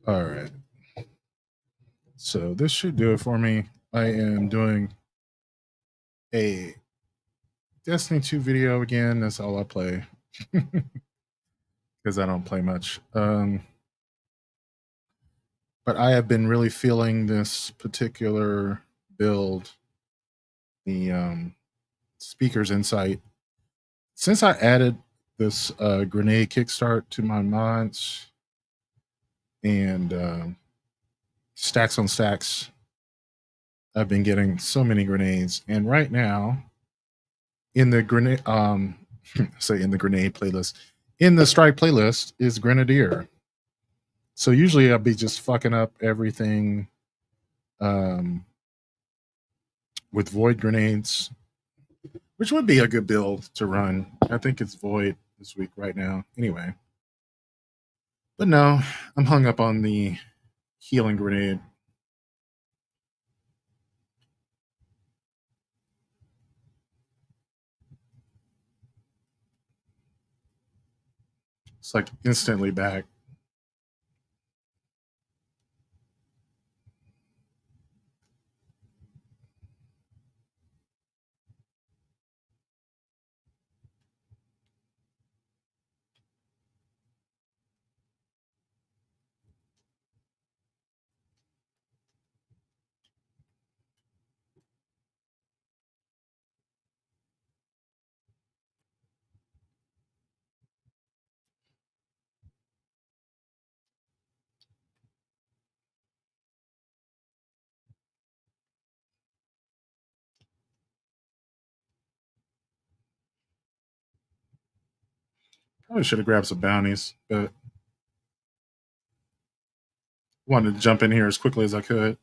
All right. So this should do it for me. I am doing a Destiny 2 video again. That's all I play because I don't play much. But I have been really feeling this particular build, the Speaker's Insight. Since I added this grenade kickstart to my mods and stacks on stacks, I've been getting so many grenades. And right now, in the grenade, say in the grenade playlist, in the strike playlist is Grenadier. So usually I'll be just fucking up everything um, with void grenades, which would be a good build to run. I think it's void this week right now. Anyway, but no, I'm hung up on the healing grenade. It's like instantly back. Probably should have grabbed some bounties, but wanted to jump in here as quickly as I could.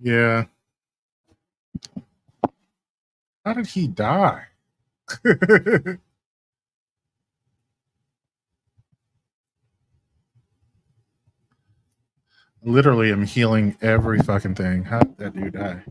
Yeah. How did he die? Literally, I'm healing every fucking thing. How did that dude die?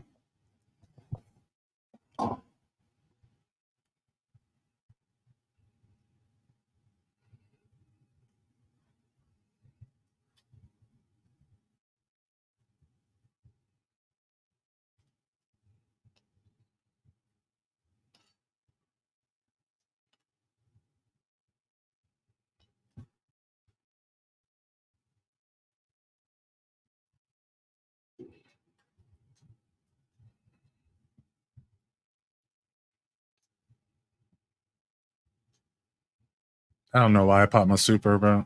I don't know why I popped my super, but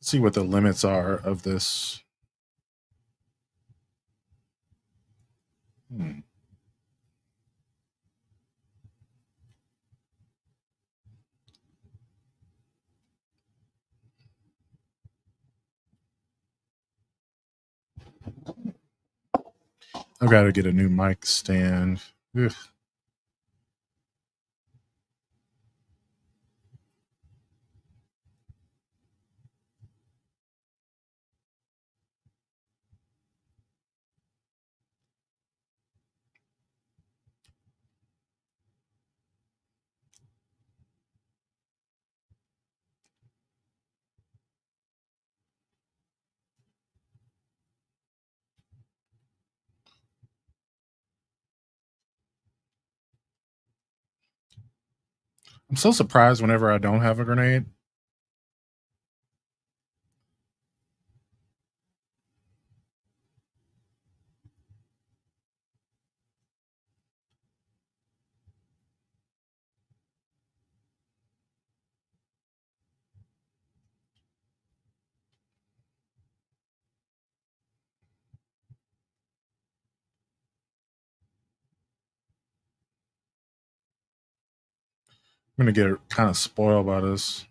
let's see what the limits are of this. Hmm. I've got to get a new mic stand. Ugh. I'm so surprised whenever I don't have a grenade. I'm gonna get kind of spoiled by this.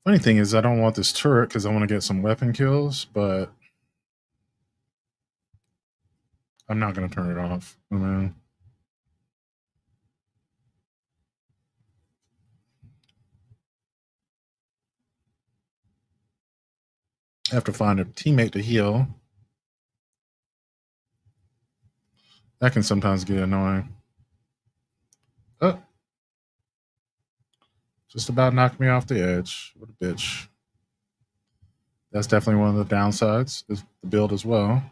Funny thing is, I don't want this turret because I want to get some weapon kills, but I'm not gonna turn it off. I mean, I have to find a teammate to heal. That can sometimes get annoying. Oh, just about knocked me off the edge. What a bitch. That's definitely one of the downsides is the build as well.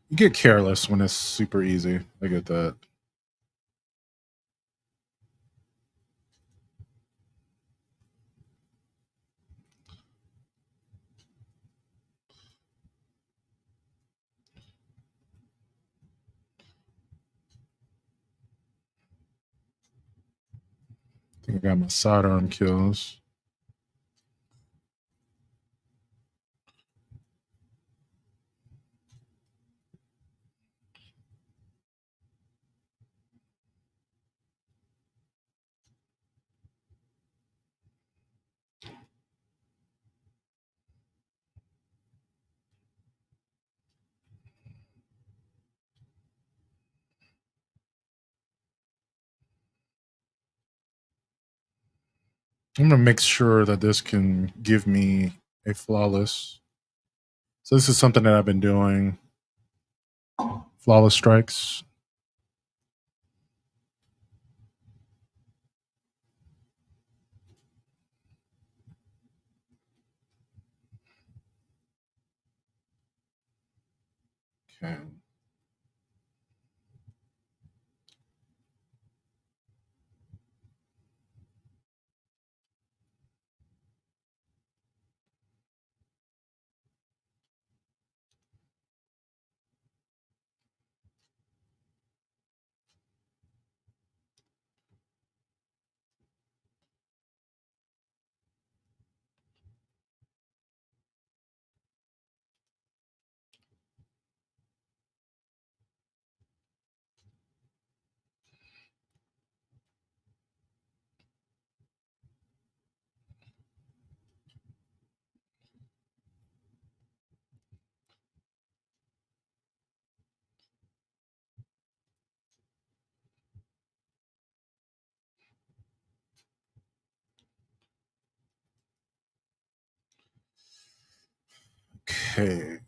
You get careless when it's super easy. I get that. I think I got my sidearm kills. I'm gonna make sure that this can give me a flawless. So this is something that I've been doing. Flawless strikes. Okay. Okay.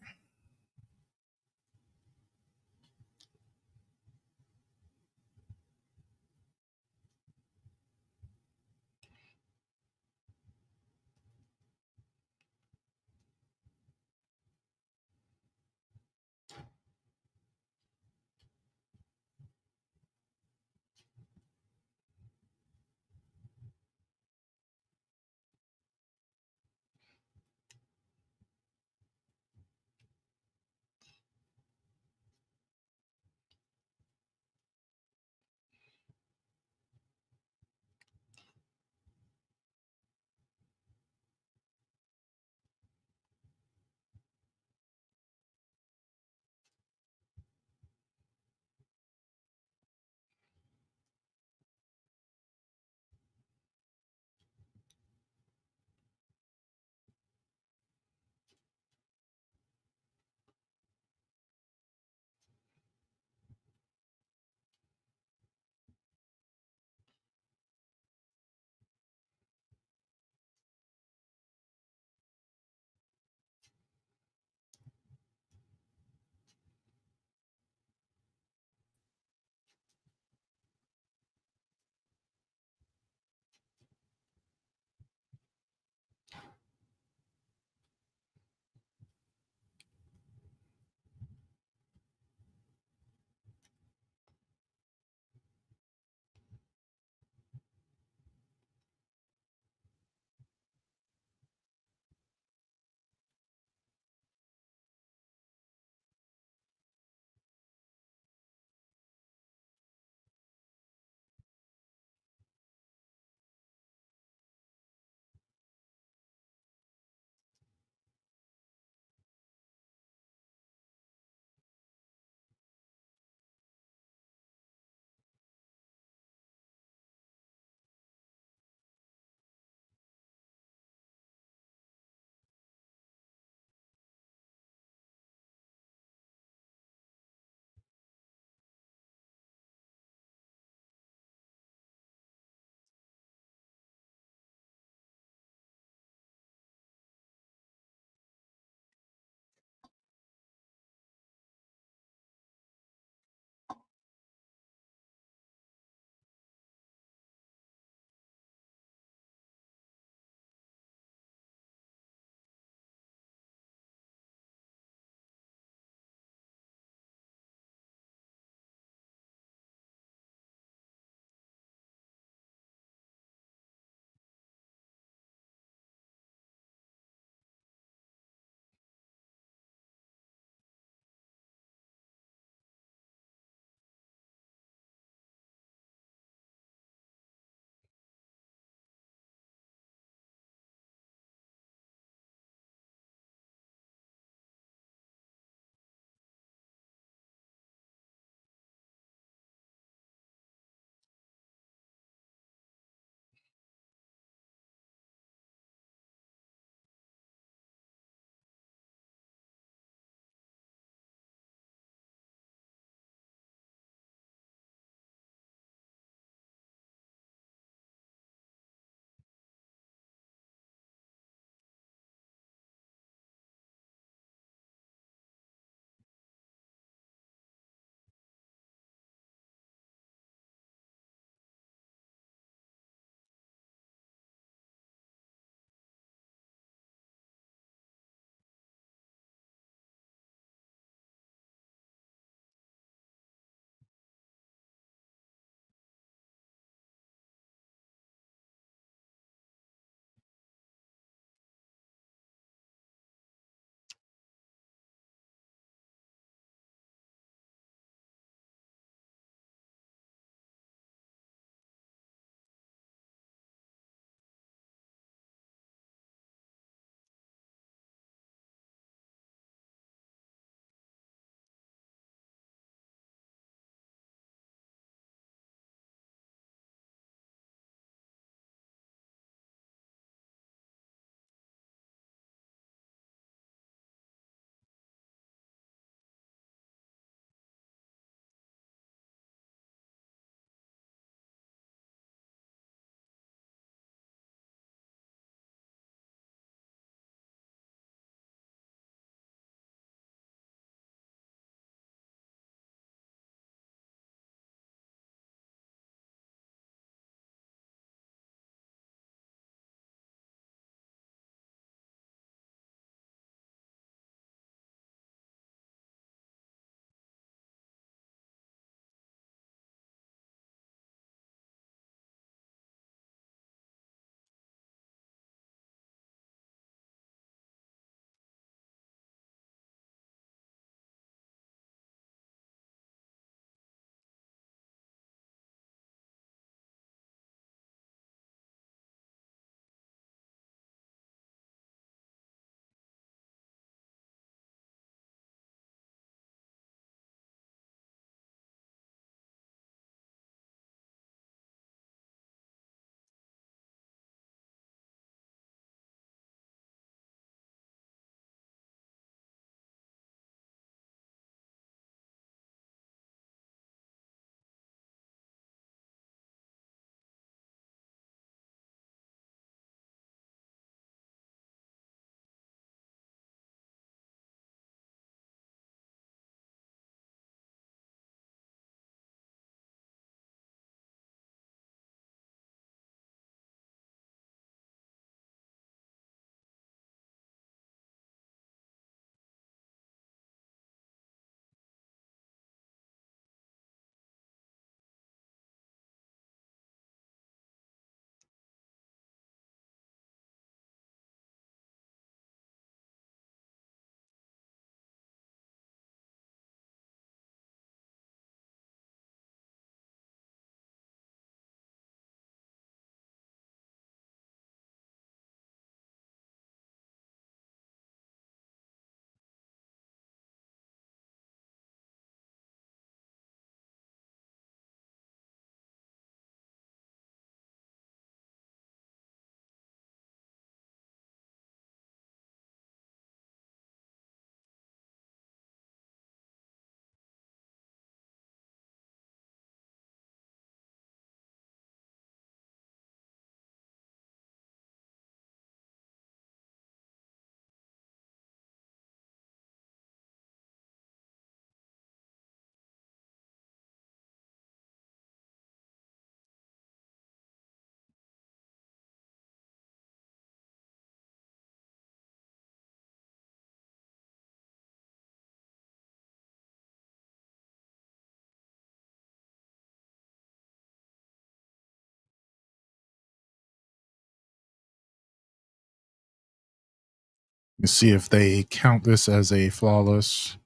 Let's see if they count this as a flawless.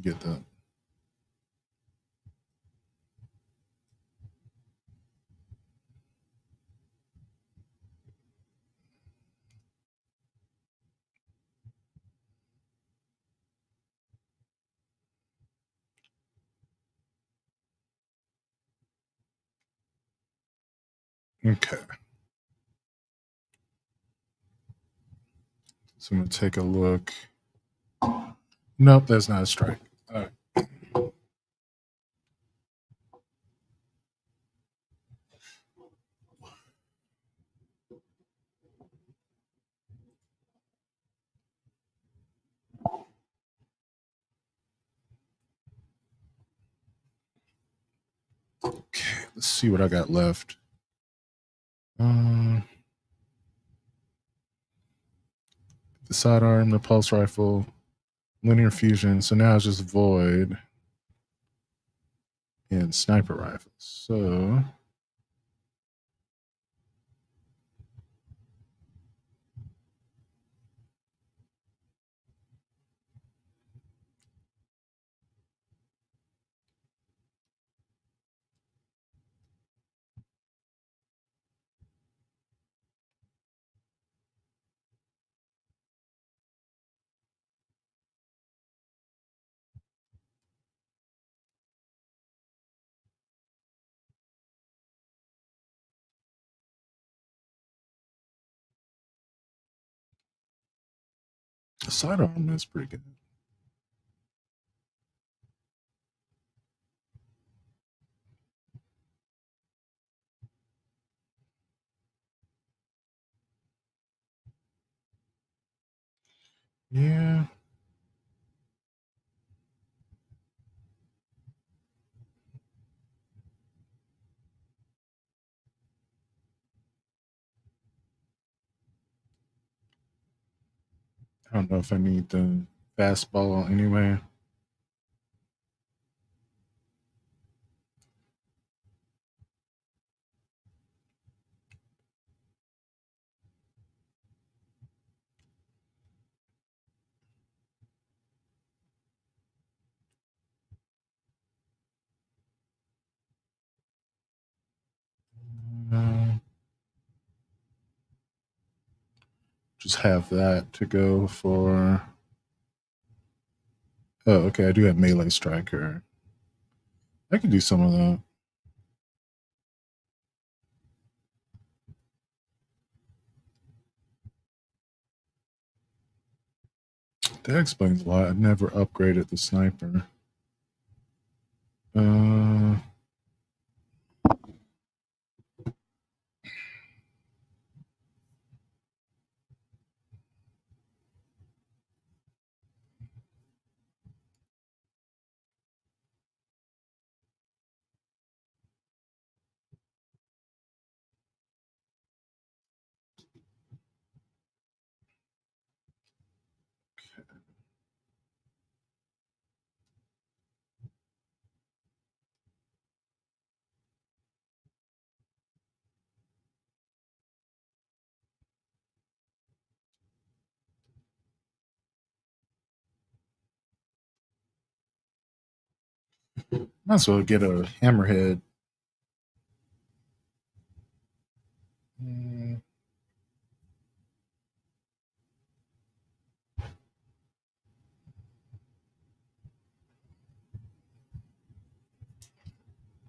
Get that. Okay. So I'm going to take a look. Nope, that's not a strike. All right. Okay, let's see what I got left. The sidearm, the pulse rifle, linear fusion. So now it's just void and sniper rifles. So the sidearm is pretty good. Yeah. I don't know if I need the fastball anyway. Uh, just have that to go for. Oh, okay. I do have melee striker. I can do some of that. That explains why I never upgraded the sniper. Uh, might as well get a hammerhead. Mm,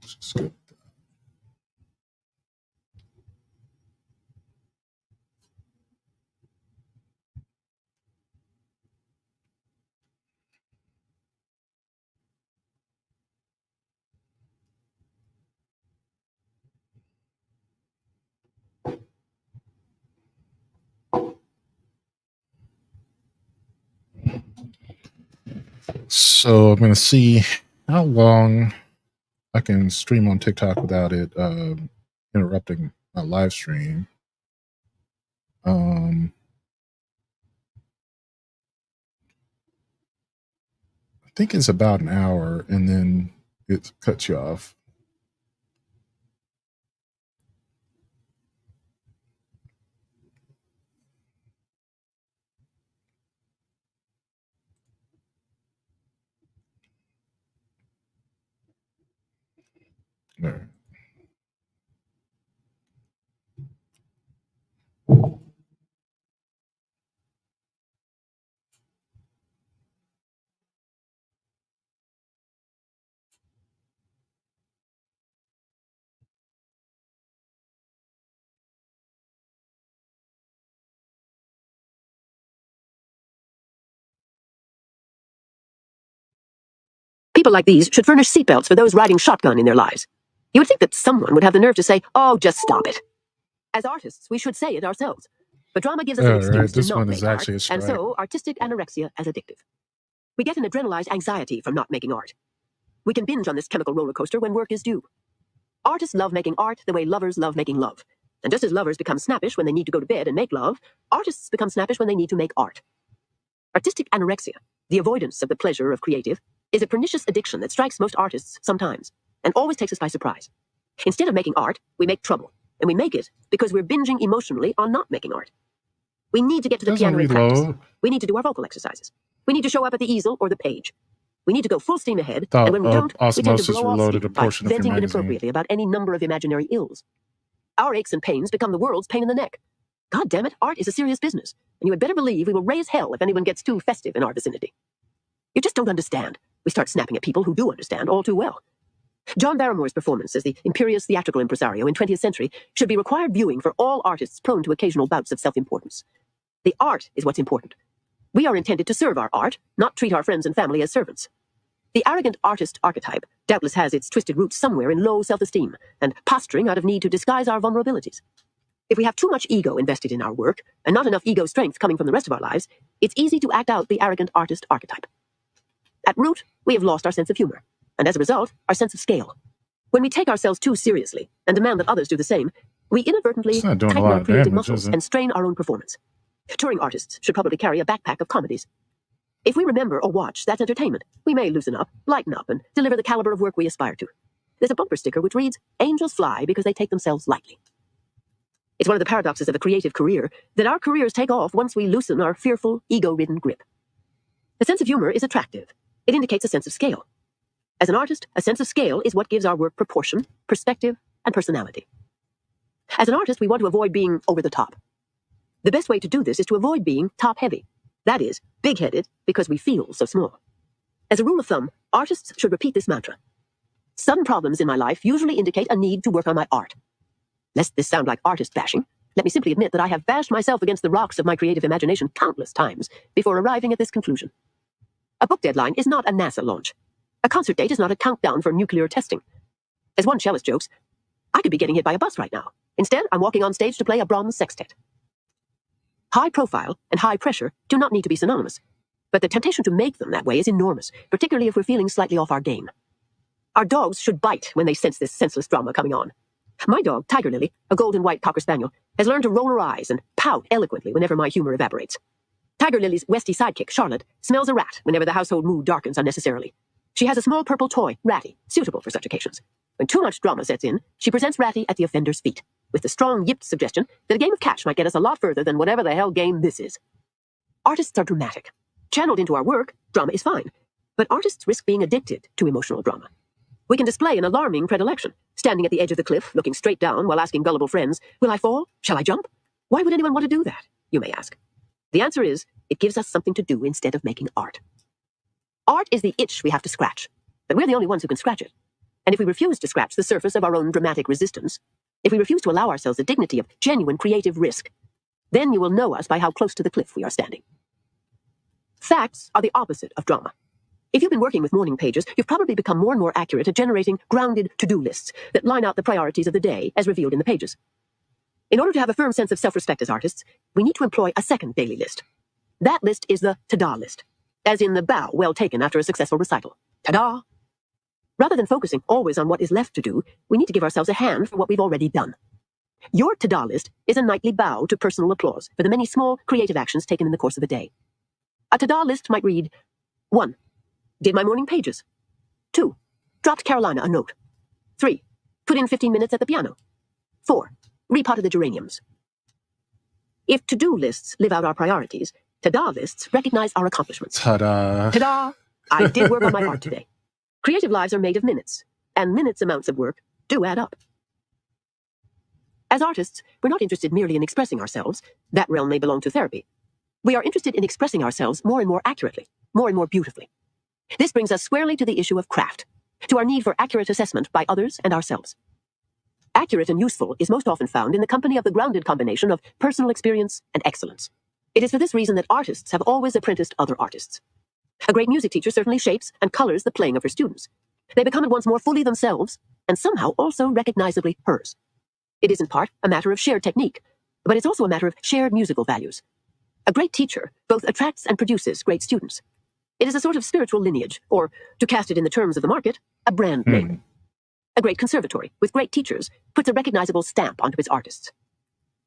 just go. So I'm gonna see how long I can stream on TikTok without it interrupting my live stream. I think it's about an hour, and then it cuts you off. All right. People like these should furnish seatbelts for those riding shotgun in their lives. You would think that someone would have the nerve to say, "Oh, just stop it." As artists, we should say it ourselves. But drama gives us an excuse to not make art, and so artistic anorexia is addictive. We get an adrenalized anxiety from not making art. We can binge on this chemical roller coaster when work is due. Artists love making art the way lovers love making love. And just as lovers become snappish when they need to go to bed and make love, artists become snappish when they need to make art. Artistic anorexia, the avoidance of the pleasure of creative, is a pernicious addiction that strikes most artists sometimes, and always takes us by surprise. Instead of making art, we make trouble, and we make it because we're binging emotionally on not making art. We need to get to the piano in practice. We need to do our vocal exercises. We need to show up at the easel or the page. We need to go full steam ahead, and when we don't, we tend to blow off steam by venting inappropriately about any number of imaginary ills. Our aches and pains become the world's pain in the neck. God damn it, art is a serious business, and you had better believe we will raise hell if anyone gets too festive in our vicinity. You just don't understand. We start snapping at people who do understand all too well. John Barrymore's performance as the imperious theatrical impresario in 20th century should be required viewing for all artists prone to occasional bouts of self-importance. The art is what's important. We are intended to serve our art, not treat our friends and family as servants. The arrogant artist archetype doubtless has its twisted roots somewhere in low self-esteem and posturing out of need to disguise our vulnerabilities. If we have too much ego invested in our work and not enough ego strength coming from the rest of our lives, it's easy to act out the arrogant artist archetype. At root, we have lost our sense of humor, and as a result, our sense of scale. When we take ourselves too seriously and demand that others do the same, we inadvertently tighten our creative muscles and strain our own performance. Touring artists should probably carry a backpack of comedies. If we remember or watch, that's entertainment. We may loosen up, lighten up, and deliver the caliber of work we aspire to. There's a bumper sticker which reads, "Angels fly because they take themselves lightly." It's one of the paradoxes of a creative career that our careers take off once we loosen our fearful, ego-ridden grip. The sense of humor is attractive. It indicates a sense of scale. As an artist, a sense of scale is what gives our work proportion, perspective, and personality. As an artist, we want to avoid being over the top. The best way to do this is to avoid being top-heavy. That is, big-headed because we feel so small. As a rule of thumb, artists should repeat this mantra. Some problems in my life usually indicate a need to work on my art. Lest this sound like artist bashing, let me simply admit that I have bashed myself against the rocks of my creative imagination countless times before arriving at this conclusion. A book deadline is not a NASA launch. A concert date is not a countdown for nuclear testing. As one cellist jokes, I could be getting hit by a bus right now. Instead, I'm walking on stage to play a Brahms sextet. High profile and high pressure do not need to be synonymous, but the temptation to make them that way is enormous, particularly if we're feeling slightly off our game. Our dogs should bite when they sense this senseless drama coming on. My dog, Tiger Lily, a golden white cocker spaniel, has learned to roll her eyes and pout eloquently whenever my humor evaporates. Tiger Lily's Westie sidekick, Charlotte, smells a rat whenever the household mood darkens unnecessarily. She has a small purple toy, Ratty, suitable for such occasions. When too much drama sets in, she presents Ratty at the offender's feet, with the strong yipped suggestion that a game of catch might get us a lot further than whatever the hell game this is. Artists are dramatic. Channeled into our work, drama is fine, but artists risk being addicted to emotional drama. We can display an alarming predilection, standing at the edge of the cliff, looking straight down while asking gullible friends, "Will I fall? Shall I jump?" Why would anyone want to do that, you may ask? The answer is, it gives us something to do instead of making art. Art is the itch we have to scratch, but we're the only ones who can scratch it. And if we refuse to scratch the surface of our own dramatic resistance, if we refuse to allow ourselves the dignity of genuine creative risk, then you will know us by how close to the cliff we are standing. Facts are the opposite of drama. If you've been working with morning pages, you've probably become more and more accurate at generating grounded to-do lists that line out the priorities of the day as revealed in the pages. In order to have a firm sense of self-respect as artists, we need to employ a second daily list. That list is the ta-da list, as in the bow well taken after a successful recital. Ta-da! Rather than focusing always on what is left to do, we need to give ourselves a hand for what we've already done. Your ta-da list is a nightly bow to personal applause for the many small creative actions taken in the course of the day. A ta-da list might read, 1. Did my morning pages. 2. Dropped Carolina a note. 3. Put in 15 minutes at the piano. 4. Repotted the geraniums. If to-do lists live out our priorities, ta-da lists recognize our accomplishments. Ta-da! Ta-da! I did work on my art today. Creative lives are made of minutes, and minutes amounts of work do add up. As artists, we're not interested merely in expressing ourselves. That realm may belong to therapy. We are interested in expressing ourselves more and more accurately, more and more beautifully. This brings us squarely to the issue of craft, to our need for accurate assessment by others and ourselves. Accurate and useful is most often found in the company of the grounded combination of personal experience and excellence. It is for this reason that artists have always apprenticed other artists. A great music teacher certainly shapes and colors the playing of her students. They become at once more fully themselves and somehow also recognizably hers. It is in part a matter of shared technique, but it's also a matter of shared musical values. A great teacher both attracts and produces great students. It is a sort of spiritual lineage, or, to cast it in the terms of the market, a brand name. A great conservatory, with great teachers, puts a recognizable stamp onto its artists.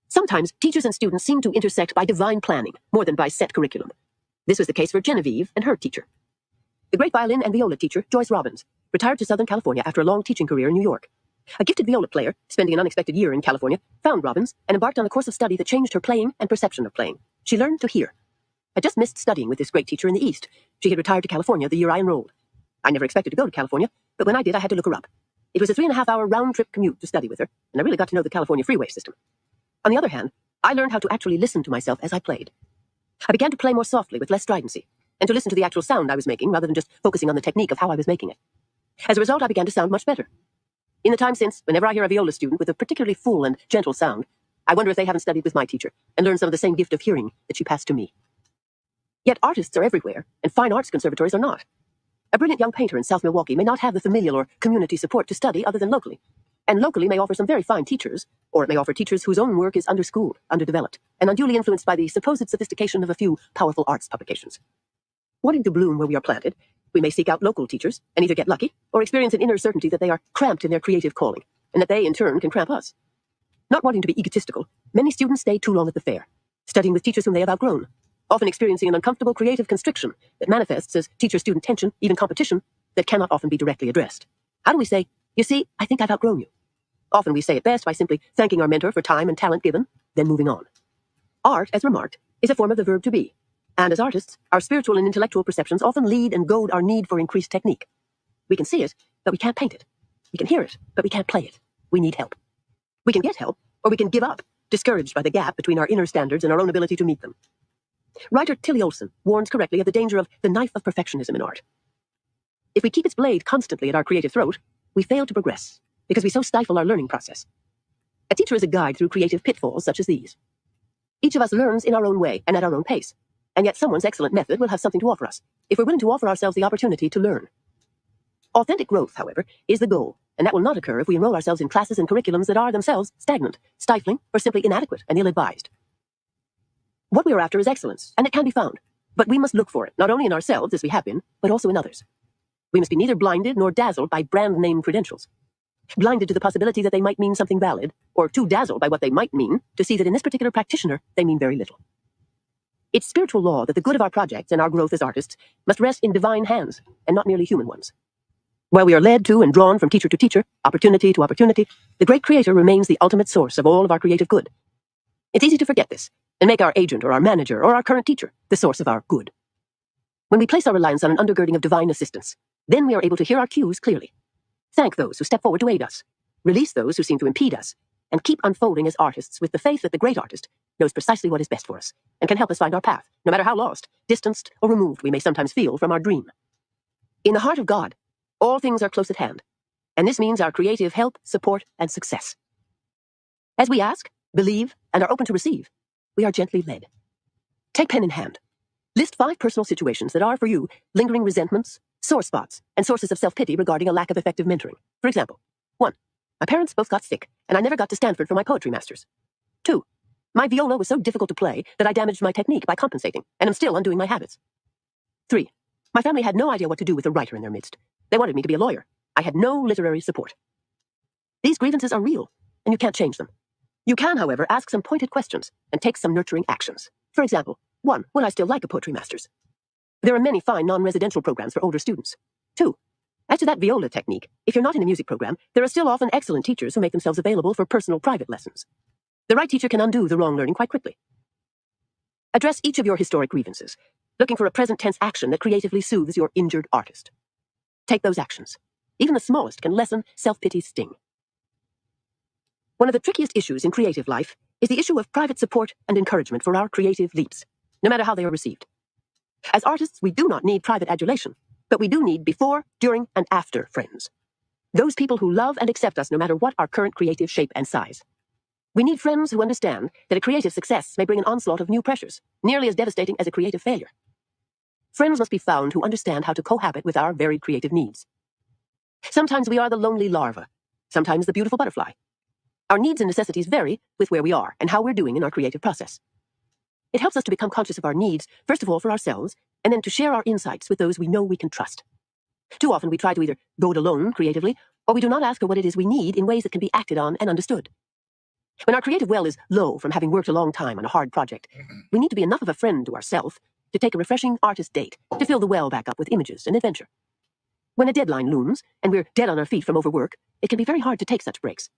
Sometimes teachers and students seem to intersect by divine planning, more than by set curriculum. This was the case for Genevieve and her teacher. The great violin and viola teacher, Joyce Robbins, retired to Southern California after a long teaching career in New York. A gifted viola player, spending an unexpected year in California, found Robbins and embarked on a course of study that changed her playing and perception of playing. She learned to hear. I just missed studying with this great teacher in the East. She had retired to California the year I enrolled. I never expected to go to California, but when I did, I had to look her up. It was a 3.5-hour round-trip commute to study with her, and I really got to know the California freeway system. On the other hand, I learned how to actually listen to myself as I played. I began to play more softly with less stridency, and to listen to the actual sound I was making rather than just focusing on the technique of how I was making it. As a result, I began to sound much better. In the time since, whenever I hear a viola student with a particularly full and gentle sound, I wonder if they haven't studied with my teacher and learned some of the same gift of hearing that she passed to me. Yet artists are everywhere, and fine arts conservatories are not. A brilliant young painter in South Milwaukee may not have the familial or community support to study other than locally, and locally may offer some very fine teachers, or it may offer teachers whose own work is underschooled, underdeveloped, and unduly influenced by the supposed sophistication of a few powerful arts publications. Wanting to bloom where we are planted, we may seek out local teachers and either get lucky or experience an inner certainty that they are cramped in their creative calling, and that they, in turn, can cramp us. Not wanting to be egotistical, many students stay too long at the fair, studying with teachers whom they have outgrown, often experiencing an uncomfortable creative constriction that manifests as teacher-student tension, even competition, that cannot often be directly addressed. How do we say, "You see, I think I've outgrown you"? Often we say it best by simply thanking our mentor for time and talent given, then moving on. Art, as remarked, is a form of the verb to be, and as artists, our spiritual and intellectual perceptions often lead and goad our need for increased technique. We can see it, but we can't paint it. We can hear it, but we can't play it. We need help. We can get help, or we can give up, discouraged by the gap between our inner standards and our own ability to meet them. Writer Tilly Olson warns correctly of the danger of the knife of perfectionism in art. If we keep its blade constantly at our creative throat, we fail to progress, because we so stifle our learning process. A teacher is a guide through creative pitfalls such as these. Each of us learns in our own way and at our own pace, and yet someone's excellent method will have something to offer us, if we're willing to offer ourselves the opportunity to learn. Authentic growth, however, is the goal, and that will not occur if we enroll ourselves in classes and curriculums that are themselves stagnant, stifling, or simply inadequate and ill-advised. What we are after is excellence, and it can be found, but we must look for it, not only in ourselves, as we have been, but also in others. We must be neither blinded nor dazzled by brand name credentials. Blinded to the possibility that they might mean something valid, or too dazzled by what they might mean to see that in this particular practitioner they mean very little. It's spiritual law that the good of our projects and our growth as artists must rest in divine hands, and not merely human ones. While we are led to and drawn from teacher to teacher, opportunity to opportunity, the great Creator remains the ultimate source of all of our creative good. It's easy to forget this, and make our agent or our manager or our current teacher the source of our good. When we place our reliance on an undergirding of divine assistance, then we are able to hear our cues clearly. Thank those who step forward to aid us, release those who seem to impede us, and keep unfolding as artists with the faith that the great artist knows precisely what is best for us and can help us find our path, no matter how lost, distanced, or removed we may sometimes feel from our dream. In the heart of God, all things are close at hand, and this means our creative help, support, and success. As we ask, believe, and are open to receive, we are gently led. Take pen in hand. List 5 personal situations that are, for you, lingering resentments, sore spots, and sources of self-pity regarding a lack of effective mentoring. For example, 1. My parents both got sick, and I never got to Stanford for my poetry masters. 2. My viola was so difficult to play that I damaged my technique by compensating, and am still undoing my habits. 3. My family had no idea what to do with a writer in their midst. They wanted me to be a lawyer. I had no literary support. These grievances are real, and you can't change them. You can, however, ask some pointed questions and take some nurturing actions. For example, 1. Would I still like a poetry master's? There are many fine non-residential programs for older students. 2. As to that viola technique, if you're not in a music program, there are still often excellent teachers who make themselves available for personal private lessons. The right teacher can undo the wrong learning quite quickly. Address each of your historic grievances, looking for a present tense action that creatively soothes your injured artist. Take those actions. Even the smallest can lessen self-pity's sting. One of the trickiest issues in creative life is the issue of private support and encouragement for our creative leaps, no matter how they are received. As artists, we do not need private adulation, but we do need before, during, and after friends. Those people who love and accept us no matter what our current creative shape and size. We need friends who understand that a creative success may bring an onslaught of new pressures, nearly as devastating as a creative failure. Friends must be found who understand how to cohabit with our varied creative needs. Sometimes we are the lonely larva, sometimes the beautiful butterfly. Our needs and necessities vary with where we are and how we're doing in our creative process. It helps us to become conscious of our needs, first of all for ourselves, and then to share our insights with those we know we can trust. Too often we try to either go it alone creatively, or we do not ask for what it is we need in ways that can be acted on and understood. When our creative well is low from having worked a long time on a hard project, we need to be enough of a friend to ourselves to take a refreshing artist date to fill the well back up with images and adventure. When a deadline looms and we're dead on our feet from overwork, it can be very hard to take such breaks.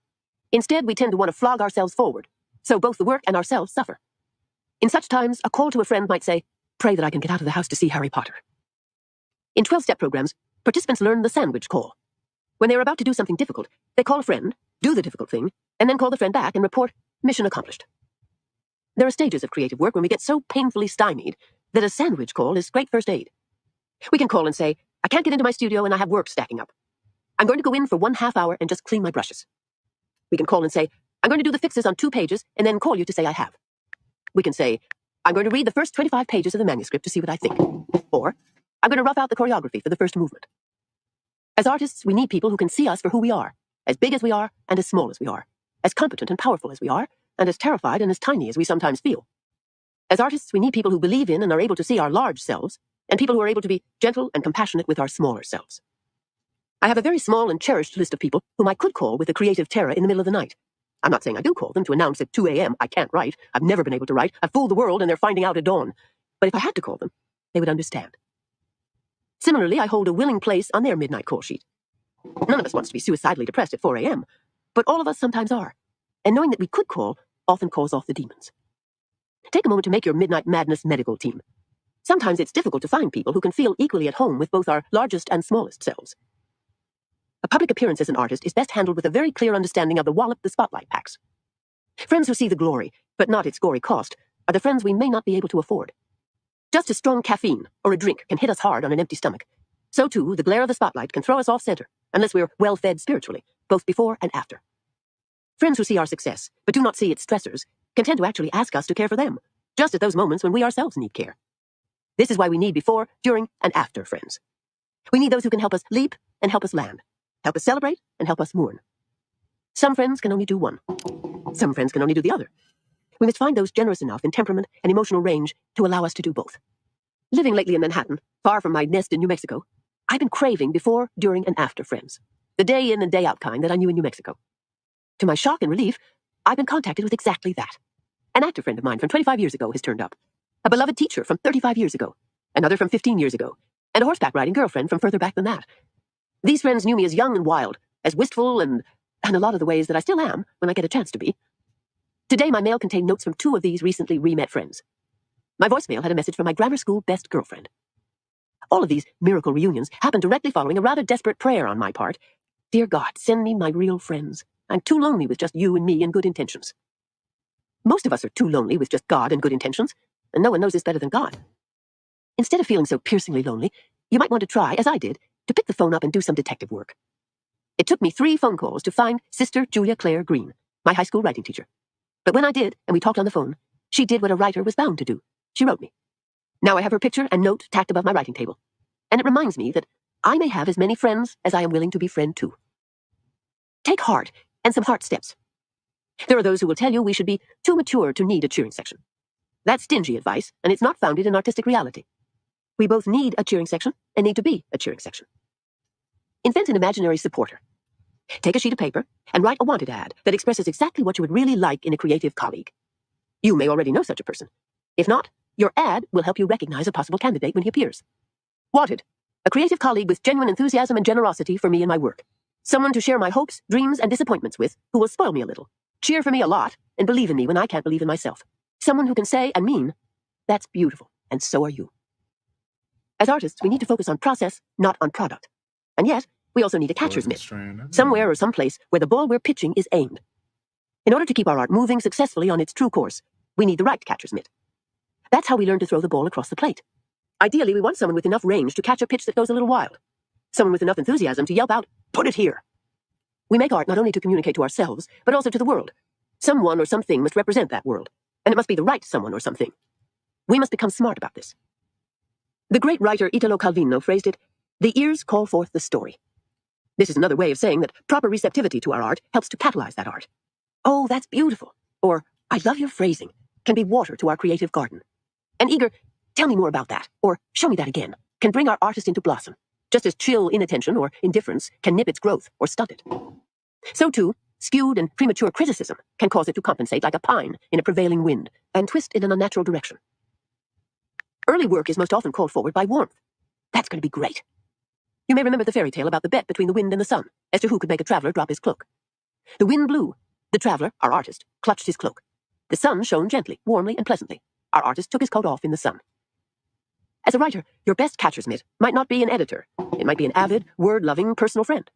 Instead, we tend to want to flog ourselves forward, so both the work and ourselves suffer. In such times, a call to a friend might say, "Pray that I can get out of the house to see Harry Potter." In 12-step programs, participants learn the sandwich call. When they are about to do something difficult, they call a friend, do the difficult thing, and then call the friend back and report, "Mission accomplished." There are stages of creative work when we get so painfully stymied that a sandwich call is great first aid. We can call and say, "I can't get into my studio and I have work stacking up. I'm going to go in for 1/2 hour and just clean my brushes." We can call and say, "I'm going to do the fixes on 2 pages and then call you to say I have." We can say, "I'm going to read the first 25 pages of the manuscript to see what I think." Or, "I'm going to rough out the choreography for the first movement." As artists, we need people who can see us for who we are, as big as we are and as small as we are, as competent and powerful as we are, and as terrified and as tiny as we sometimes feel. As artists, we need people who believe in and are able to see our large selves, and people who are able to be gentle and compassionate with our smaller selves. I have a very small and cherished list of people whom I could call with a creative terror in the middle of the night. I'm not saying I do call them to announce at 2 a.m. I can't write. I've never been able to write. I've fooled the world and they're finding out at dawn. But if I had to call them, they would understand. Similarly, I hold a willing place on their midnight call sheet. None of us wants to be suicidally depressed at 4 a.m., but all of us sometimes are. And knowing that we could call often calls off the demons. Take a moment to make your Midnight Madness medical team. Sometimes it's difficult to find people who can feel equally at home with both our largest and smallest selves. A public appearance as an artist is best handled with a very clear understanding of the wallop the spotlight packs. Friends who see the glory, but not its gory cost, are the friends we may not be able to afford. Just as strong caffeine or a drink can hit us hard on an empty stomach, so too the glare of the spotlight can throw us off center, unless we're well fed spiritually, both before and after. Friends who see our success, but do not see its stressors, can tend to actually ask us to care for them, just at those moments when we ourselves need care. This is why we need before, during, and after friends. We need those who can help us leap and help us land, help us celebrate and help us mourn. Some friends can only do one. Some friends can only do the other. We must find those generous enough in temperament and emotional range to allow us to do both. Living lately in Manhattan, far from my nest in New Mexico, I've been craving before, during, and after friends. The day in and day out kind that I knew in New Mexico. To my shock and relief, I've been contacted with exactly that. An actor friend of mine from 25 years ago has turned up. A beloved teacher from 35 years ago. Another from 15 years ago. And a horseback riding girlfriend from further back than that. These friends knew me as young and wild, as wistful and a lot of the ways that I still am when I get a chance to be. Today, my mail contained notes from 2 of these recently re-met friends. My voicemail had a message from my grammar school best girlfriend. All of these miracle reunions happened directly following a rather desperate prayer on my part. Dear God, send me my real friends. I'm too lonely with just you and me and good intentions. Most of us are too lonely with just God and good intentions, and no one knows this better than God. Instead of feeling so piercingly lonely, you might want to try, as I did, to pick the phone up and do some detective work. It took me 3 phone calls to find Sister Julia Claire Green, my high school writing teacher. But when I did, and we talked on the phone, she did what a writer was bound to do. She wrote me. Now I have her picture and note tacked above my writing table. And it reminds me that I may have as many friends as I am willing to befriend too. Take heart and some heart steps. There are those who will tell you we should be too mature to need a cheering section. That's stingy advice, and it's not founded in artistic reality. We both need a cheering section and need to be a cheering section. Invent an imaginary supporter. Take a sheet of paper and write a wanted ad that expresses exactly what you would really like in a creative colleague. You may already know such a person. If not, your ad will help you recognize a possible candidate when he appears. Wanted, a creative colleague with genuine enthusiasm and generosity for me and my work. Someone to share my hopes, dreams, and disappointments with, who will spoil me a little, cheer for me a lot, and believe in me when I can't believe in myself. Someone who can say and mean, that's beautiful, and so are you. As artists, we need to focus on process, not on product. And yet, we also need a catcher's mitt, somewhere or someplace where the ball we're pitching is aimed. In order to keep our art moving successfully on its true course, we need the right catcher's mitt. That's how we learn to throw the ball across the plate. Ideally, we want someone with enough range to catch a pitch that goes a little wild. Someone with enough enthusiasm to yelp out, "Put it here!" We make art not only to communicate to ourselves, but also to the world. Someone or something must represent that world, and it must be the right someone or something. We must become smart about this. The great writer Italo Calvino phrased it, "The ears call forth the story." This is another way of saying that proper receptivity to our art helps to catalyze that art. "Oh, that's beautiful," or "I love your phrasing," can be water to our creative garden. An eager, "Tell me more about that," or "Show me that again," can bring our artist into blossom, just as chill inattention or indifference can nip its growth or stunt it. So too, skewed and premature criticism can cause it to compensate like a pine in a prevailing wind and twist in an unnatural direction. Early work is most often called forward by warmth. That's going to be great. You may remember the fairy tale about the bet between the wind and the sun as to who could make a traveler drop his cloak. The wind blew. The traveler, our artist, clutched his cloak. The sun shone gently, warmly, and pleasantly. Our artist took his coat off in the sun. As a writer, your best catcher's mitt might not be an editor. It might be an avid, word-loving, personal friend.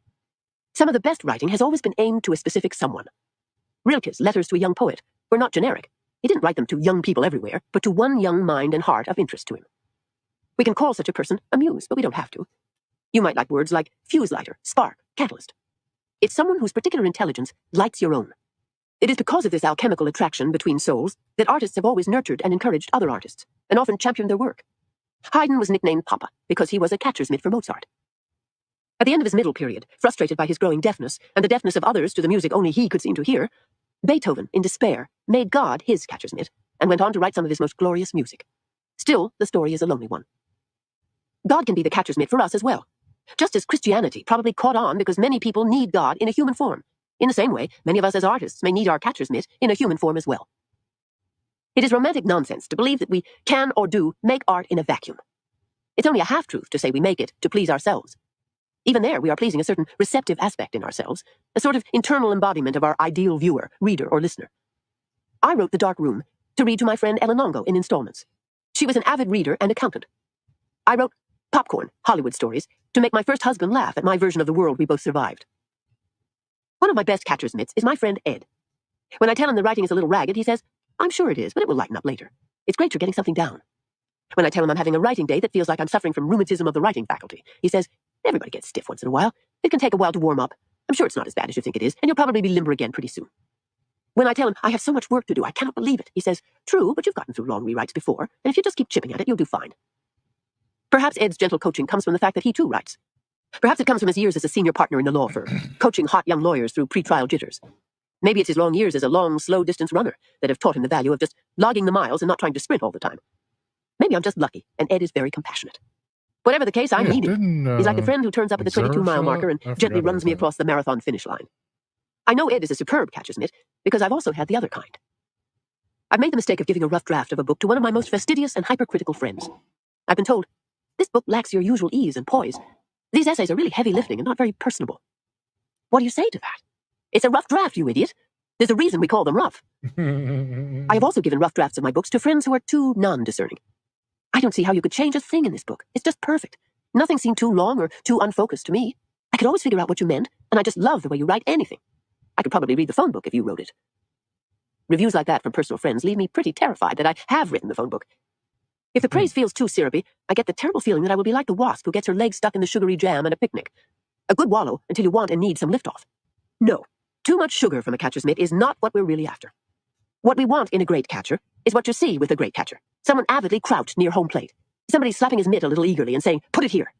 Some of the best writing has always been aimed to a specific someone. Rilke's Letters to a Young Poet were not generic. He didn't write them to young people everywhere, but to one young mind and heart of interest to him. We can call such a person a muse, but we don't have to. You might like words like fuse lighter, spark, catalyst. It's someone whose particular intelligence lights your own. It is because of this alchemical attraction between souls that artists have always nurtured and encouraged other artists, and often championed their work. Haydn was nicknamed Papa because he was a catcher's mitt for Mozart. At the end of his middle period, frustrated by his growing deafness and the deafness of others to the music only he could seem to hear, Beethoven, in despair, made God his catcher's mitt and went on to write some of his most glorious music. Still, the story is a lonely one. God can be the catcher's mitt for us as well. Just as Christianity probably caught on because many people need God in a human form. In the same way, many of us as artists may need our catcher's mitt in a human form as well. It is romantic nonsense to believe that we can or do make art in a vacuum. It's only a half-truth to say we make it to please ourselves. Even there, we are pleasing a certain receptive aspect in ourselves, a sort of internal embodiment of our ideal viewer, reader, or listener. I wrote The Dark Room to read to my friend Ellen Longo in installments. She was an avid reader and accountant. I wrote Popcorn, Hollywood Stories, to make my first husband laugh at my version of the world we both survived. One of my best catcher's mitts is my friend Ed. When I tell him the writing is a little ragged, he says, "I'm sure it is, but it will lighten up later. It's great you're getting something down." When I tell him I'm having a writing day that feels like I'm suffering from rheumatism of the writing faculty, he says, "Everybody gets stiff once in a while. It can take a while to warm up. I'm sure it's not as bad as you think it is, and you'll probably be limber again pretty soon." When I tell him I have so much work to do, I cannot believe it, he says, "True, but you've gotten through long rewrites before, and if you just keep chipping at it, you'll do fine." Perhaps Ed's gentle coaching comes from the fact that he too writes. Perhaps it comes from his years as a senior partner in the law firm, coaching hot young lawyers through pre-trial jitters. Maybe it's his long years as a long, slow-distance runner that have taught him the value of just logging the miles and not trying to sprint all the time. Maybe I'm just lucky, and Ed is very compassionate. Whatever the case, I'm needy. He's like the friend who turns up at the 22-mile marker and gently runs me across the marathon finish line. I know Ed is a superb catcher's mitt because I've also had the other kind. I've made the mistake of giving a rough draft of a book to one of my most fastidious and hypercritical friends. I've been told, "This book lacks your usual ease and poise. These essays are really heavy lifting and not very personable." What do you say to that? It's a rough draft, you idiot. There's a reason we call them rough. I have also given rough drafts of my books to friends who are too non-discerning. I don't see how you could change a thing in this book. It's just perfect. Nothing seemed too long or too unfocused to me. I could always figure out what you meant, and I just love the way you write anything. I could probably read the phone book if you wrote it. Reviews like that from personal friends leave me pretty terrified that I have written the phone book. If the praise feels too syrupy, I get the terrible feeling that I will be like the wasp who gets her legs stuck in the sugary jam at a picnic. A good wallow until you want and need some liftoff. No, too much sugar from a catcher's mitt is not what we're really after. What we want in a great catcher is what you see with a great catcher. Someone avidly crouched near home plate. Somebody slapping his mitt a little eagerly and saying, "Put it here."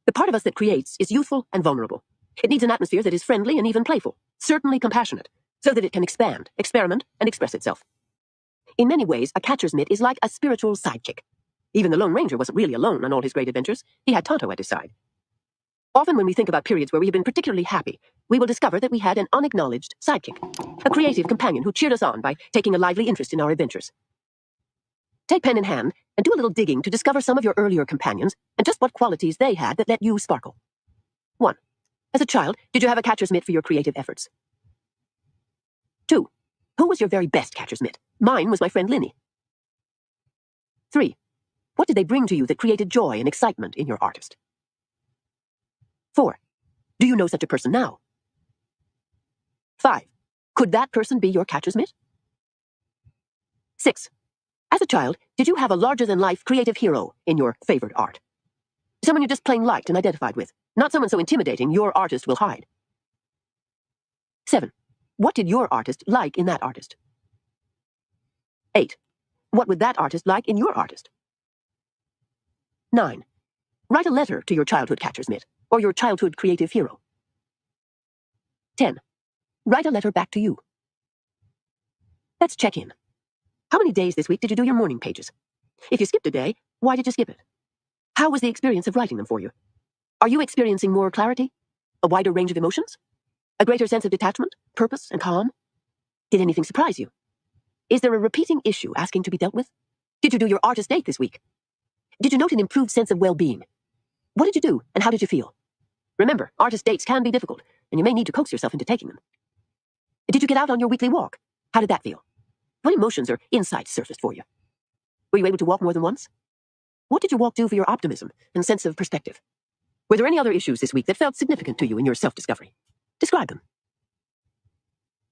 The part of us that creates is youthful and vulnerable. It needs an atmosphere that is friendly and even playful, certainly compassionate, so that it can expand, experiment, and express itself. In many ways, a catcher's mitt is like a spiritual sidekick. Even the Lone Ranger wasn't really alone on all his great adventures. He had Tonto at his side. Often when we think about periods where we have been particularly happy, we will discover that we had an unacknowledged sidekick, a creative companion who cheered us on by taking a lively interest in our adventures. Take pen in hand and do a little digging to discover some of your earlier companions and just what qualities they had that let you sparkle. 1. As a child, did you have a catcher's mitt for your creative efforts? 2. Who was your very best catcher's mitt? Mine was my friend Linny. 3. What did they bring to you that created joy and excitement in your artist? 4. Do you know such a person now? 5. Could that person be your catcher's mitt? 6. As a child, did you have a larger-than-life creative hero in your favorite art? Someone you just plain liked and identified with, not someone so intimidating your artist will hide. 7. What did your artist like in that artist? 8. What would that artist like in your artist? 9. Write a letter to your childhood catcher's mitt, or your childhood creative hero. 10. Write a letter back to you. Let's check in. How many days this week did you do your morning pages? If you skipped a day, why did you skip it? How was the experience of writing them for you? Are you experiencing more clarity? A wider range of emotions? A greater sense of detachment, purpose, and calm? Did anything surprise you? Is there a repeating issue asking to be dealt with? Did you do your artist date this week? Did you note an improved sense of well-being? What did you do, and how did you feel? Remember, artist dates can be difficult, and you may need to coax yourself into taking them. Did you get out on your weekly walk? How did that feel? What emotions or insights surfaced for you? Were you able to walk more than once? What did your walk do for your optimism and sense of perspective? Were there any other issues this week that felt significant to you in your self-discovery? Describe them.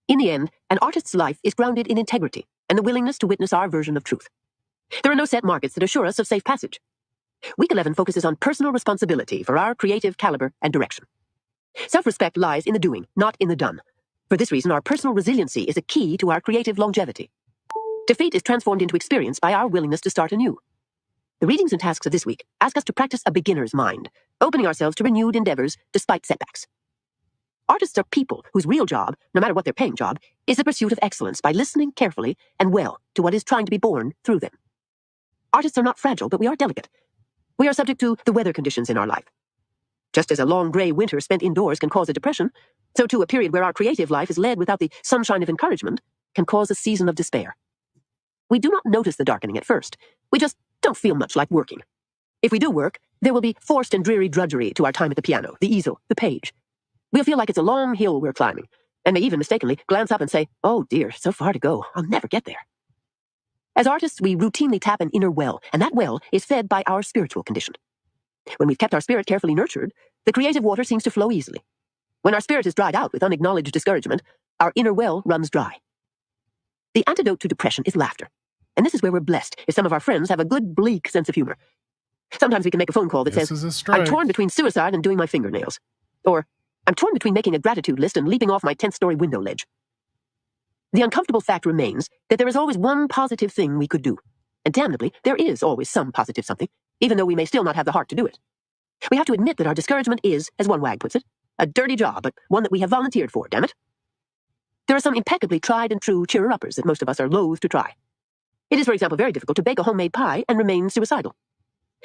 In the end, an artist's life is grounded in integrity and the willingness to witness our version of truth. There are no set markets that assure us of safe passage. Week 11 focuses on personal responsibility for our creative caliber and direction. Self-respect lies in the doing, not in the done. For this reason, our personal resiliency is a key to our creative longevity. Defeat is transformed into experience by our willingness to start anew. The readings and tasks of this week ask us to practice a beginner's mind, opening ourselves to renewed endeavors despite setbacks. Artists are people whose real job, no matter what their paying job, is the pursuit of excellence by listening carefully and well to what is trying to be born through them. Artists are not fragile, but we are delicate. We are subject to the weather conditions in our life. Just as a long gray winter spent indoors can cause a depression, so too a period where our creative life is led without the sunshine of encouragement can cause a season of despair. We do not notice the darkening at first. We just don't feel much like working. If we do work, there will be forced and dreary drudgery to our time at the piano, the easel, the page. We'll feel like it's a long hill we're climbing, and may even mistakenly glance up and say, "Oh dear, so far to go, I'll never get there." As artists, we routinely tap an inner well, and that well is fed by our spiritual condition. When we've kept our spirit carefully nurtured, the creative water seems to flow easily. When our spirit is dried out with unacknowledged discouragement, our inner well runs dry. The antidote to depression is laughter, and this is where we're blessed if some of our friends have a good, bleak sense of humor. Sometimes we can make a phone call that says, "I'm torn between suicide and doing my fingernails," or "I'm torn between making a gratitude list and leaping off my 10th-story window ledge." The uncomfortable fact remains that there is always one positive thing we could do, and damnably, there is always some positive something, even though we may still not have the heart to do it. We have to admit that our discouragement is, as one wag puts it, a dirty job, but one that we have volunteered for, damn it. There are some impeccably tried and true cheer-uppers that most of us are loath to try. It is, for example, very difficult to bake a homemade pie and remain suicidal.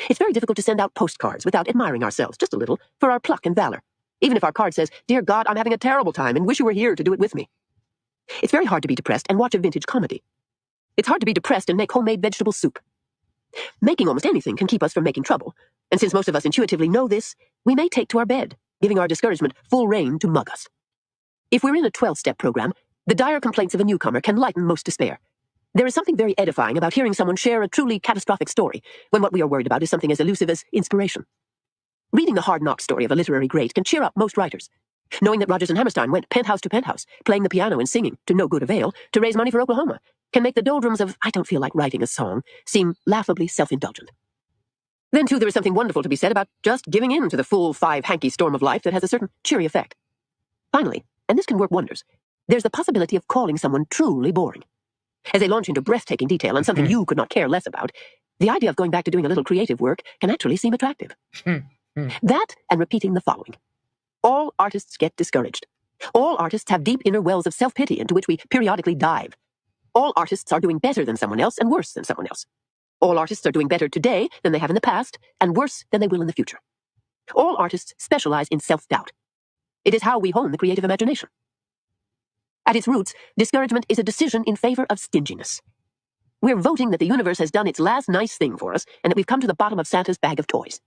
It's very difficult to send out postcards without admiring ourselves, just a little, for our pluck and valor, even if our card says, "Dear God, I'm having a terrible time and wish you were here to do it with me." It's very hard to be depressed and watch a vintage comedy. It's hard to be depressed and make homemade vegetable soup. Making almost anything can keep us from making trouble, and since most of us intuitively know this, we may take to our bed, giving our discouragement full rein to mug us. If we're in a 12-step program, the dire complaints of a newcomer can lighten most despair. There is something very edifying about hearing someone share a truly catastrophic story when what we are worried about is something as elusive as inspiration. Reading the hard-knock story of a literary great can cheer up most writers. Knowing that Rodgers and Hammerstein went penthouse to penthouse, playing the piano and singing, to no good avail, to raise money for Oklahoma, can make the doldrums of "I don't feel like writing a song" seem laughably self-indulgent. Then, too, there is something wonderful to be said about just giving in to the full five-hanky storm of life that has a certain cheery effect. Finally, and this can work wonders, there's the possibility of calling someone truly boring. As they launch into breathtaking detail on something you could not care less about, the idea of going back to doing a little creative work can actually seem attractive. That and repeating the following. All artists get discouraged. All artists have deep inner wells of self-pity into which we periodically dive. All artists are doing better than someone else and worse than someone else. All artists are doing better today than they have in the past and worse than they will in the future. All artists specialize in self-doubt. It is how we hone the creative imagination. At its roots, discouragement is a decision in favor of stinginess. We're voting that the universe has done its last nice thing for us and that we've come to the bottom of Santa's bag of toys.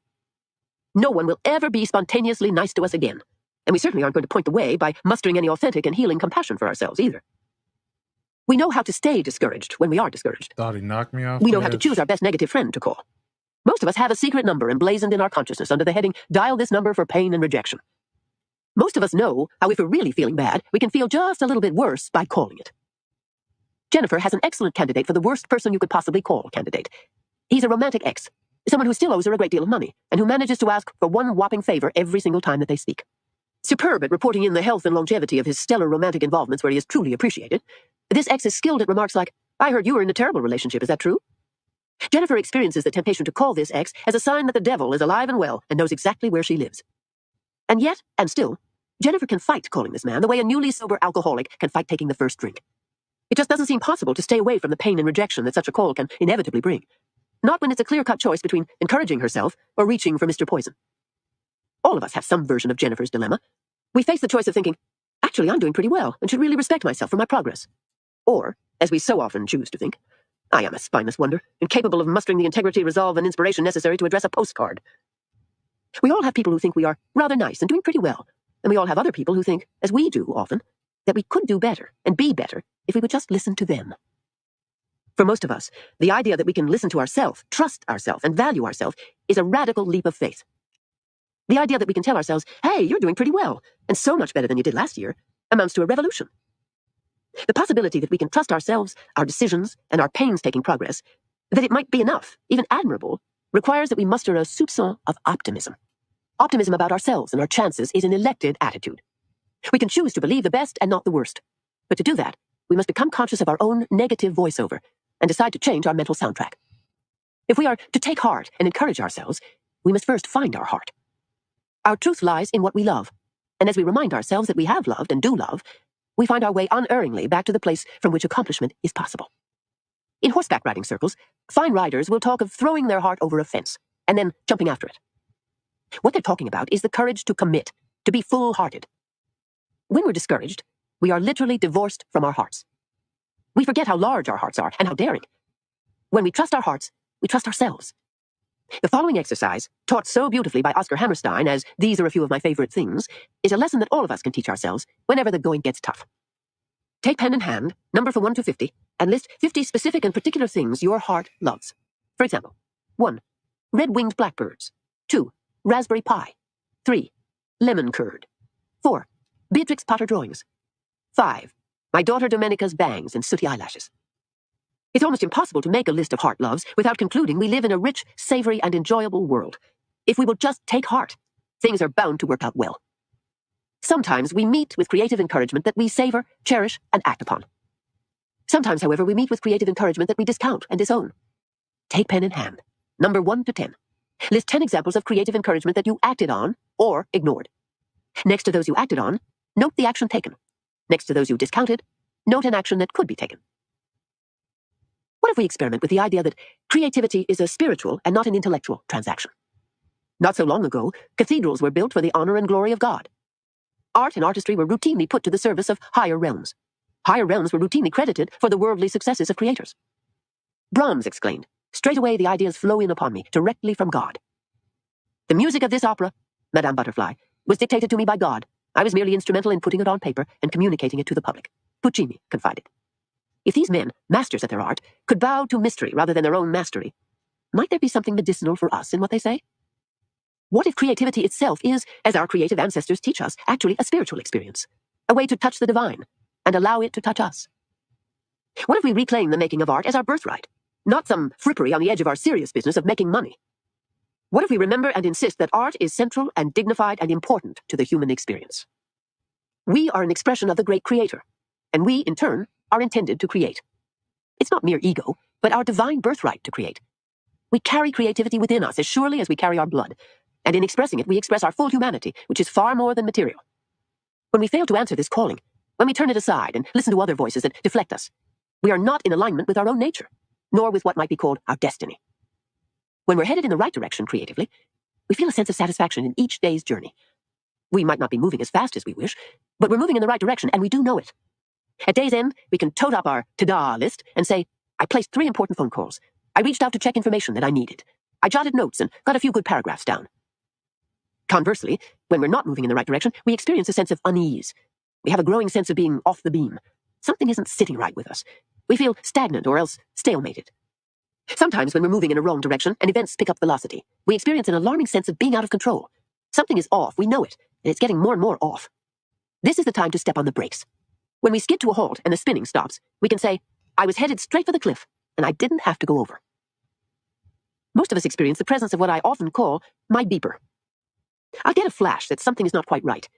No one will ever be spontaneously nice to us again, and we certainly aren't going to point the way by mustering any authentic and healing compassion for ourselves either. We know how to stay discouraged when we are discouraged. Thought he knocked me off. We know how to choose our best negative friend to call. Most of us have a secret number emblazoned in our consciousness under the heading, "Dial this number for pain and rejection." Most of us know how if we're really feeling bad, we can feel just a little bit worse by calling it. Jennifer has an excellent candidate for the worst person you could possibly call candidate. He's a romantic ex, someone who still owes her a great deal of money, and who manages to ask for one whopping favor every single time that they speak. Superb at reporting in the health and longevity of his stellar romantic involvements where he is truly appreciated, this ex is skilled at remarks like, "I heard you were in a terrible relationship, is that true?" Jennifer experiences the temptation to call this ex as a sign that the devil is alive and well and knows exactly where she lives. And yet, and still, Jennifer can fight calling this man the way a newly sober alcoholic can fight taking the first drink. It just doesn't seem possible to stay away from the pain and rejection that such a call can inevitably bring. Not when it's a clear-cut choice between encouraging herself or reaching for Mr. Poison. All of us have some version of Jennifer's dilemma. We face the choice of thinking, actually, I'm doing pretty well and should really respect myself for my progress. Or, as we so often choose to think, I am a spineless wonder, incapable of mustering the integrity, resolve, and inspiration necessary to address a postcard. We all have people who think we are rather nice and doing pretty well, and we all have other people who think, as we do often, that we could do better and be better if we would just listen to them. For most of us, the idea that we can listen to ourselves, trust ourselves, and value ourselves is a radical leap of faith. The idea that we can tell ourselves, hey, you're doing pretty well, and so much better than you did last year, amounts to a revolution. The possibility that we can trust ourselves, our decisions, and our painstaking progress, that it might be enough, even admirable, requires that we muster a soupçon of optimism. Optimism about ourselves and our chances is an elected attitude. We can choose to believe the best and not the worst. But to do that, we must become conscious of our own negative voiceover and decide to change our mental soundtrack. If we are to take heart and encourage ourselves, we must first find our heart. Our truth lies in what we love, and as we remind ourselves that we have loved and do love, we find our way unerringly back to the place from which accomplishment is possible. In horseback riding circles, fine riders will talk of throwing their heart over a fence and then jumping after it. What they're talking about is the courage to commit, to be full-hearted. When we're discouraged, we are literally divorced from our hearts. We forget how large our hearts are and how daring. When we trust our hearts, we trust ourselves. The following exercise, taught so beautifully by Oscar Hammerstein as "These are a few of my favorite things," is a lesson that all of us can teach ourselves whenever the going gets tough. Take pen in hand, number from 1 to 50, and list 50 specific and particular things your heart loves. For example, 1. Red-winged blackbirds. 2. Raspberry pie. 3. Lemon curd. 4. Beatrix Potter drawings. 5. My daughter Domenica's bangs and sooty eyelashes. It's almost impossible to make a list of heart loves without concluding we live in a rich, savory, and enjoyable world. If we will just take heart, things are bound to work out well. Sometimes we meet with creative encouragement that we savor, cherish, and act upon. Sometimes, however, we meet with creative encouragement that we discount and disown. Take pen in hand, number 1 to 10. List 10 examples of creative encouragement that you acted on or ignored. Next to those you acted on, note the action taken. Next to those you discounted, note an action that could be taken. What if we experiment with the idea that creativity is a spiritual and not an intellectual transaction? Not so long ago, cathedrals were built for the honor and glory of God. Art and artistry were routinely put to the service of higher realms. Higher realms were routinely credited for the worldly successes of creators. Brahms exclaimed, "Straightway the ideas flow in upon me, directly from God. The music of this opera, Madame Butterfly, was dictated to me by God. I was merely instrumental in putting it on paper and communicating it to the public," Puccini confided. If these men, masters at their art, could bow to mystery rather than their own mastery, might there be something medicinal for us in what they say? What if creativity itself is, as our creative ancestors teach us, actually a spiritual experience, a way to touch the divine and allow it to touch us? What if we reclaim the making of art as our birthright, not some frippery on the edge of our serious business of making money? What if we remember and insist that art is central and dignified and important to the human experience? We are an expression of the great creator, and we, in turn, are intended to create. It's not mere ego, but our divine birthright to create. We carry creativity within us as surely as we carry our blood, and in expressing it, we express our full humanity, which is far more than material. When we fail to answer this calling, when we turn it aside and listen to other voices that deflect us, we are not in alignment with our own nature, nor with what might be called our destiny. When we're headed in the right direction creatively, we feel a sense of satisfaction in each day's journey. We might not be moving as fast as we wish, but we're moving in the right direction, and we do know it. At day's end, we can tote up our ta-da list and say, I placed 3 important phone calls. I reached out to check information that I needed. I jotted notes and got a few good paragraphs down. Conversely, when we're not moving in the right direction, we experience a sense of unease. We have a growing sense of being off the beam. Something isn't sitting right with us. We feel stagnant or else stalemated. Sometimes when we're moving in a wrong direction and events pick up velocity, we experience an alarming sense of being out of control. Something is off, we know it, and it's getting more and more off. This is the time to step on the brakes. When we skid to a halt and the spinning stops, we can say, I was headed straight for the cliff, and I didn't have to go over. Most of us experience the presence of what I often call my beeper. I'll get a flash that something is not quite right.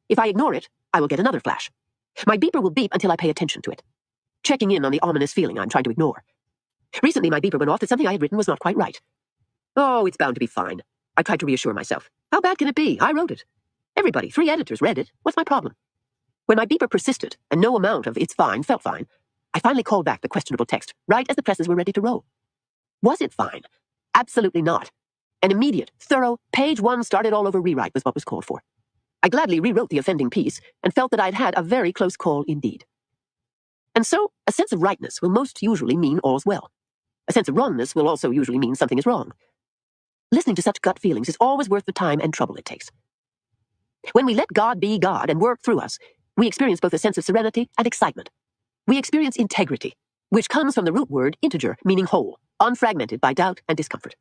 If I ignore it, I will get another flash. My beeper will beep until I pay attention to it, checking in on the ominous feeling I'm trying to ignore. Recently, my beeper went off that something I had written was not quite right. Oh, it's bound to be fine. I tried to reassure myself. How bad can it be? I wrote it. Everybody, 3 editors read it. What's my problem? When my beeper persisted, and no amount of it's fine felt fine, I finally called back the questionable text, right as the presses were ready to roll. Was it fine? Absolutely not. An immediate, thorough, page 1 started all over rewrite was what was called for. I gladly rewrote the offending piece and felt that I'd had a very close call indeed. And so, a sense of rightness will most usually mean all's well. A sense of wrongness will also usually mean something is wrong. Listening to such gut feelings is always worth the time and trouble it takes. When we let God be God and work through us, we experience both a sense of serenity and excitement. We experience integrity, which comes from the root word integer, meaning whole, unfragmented by doubt and discomfort.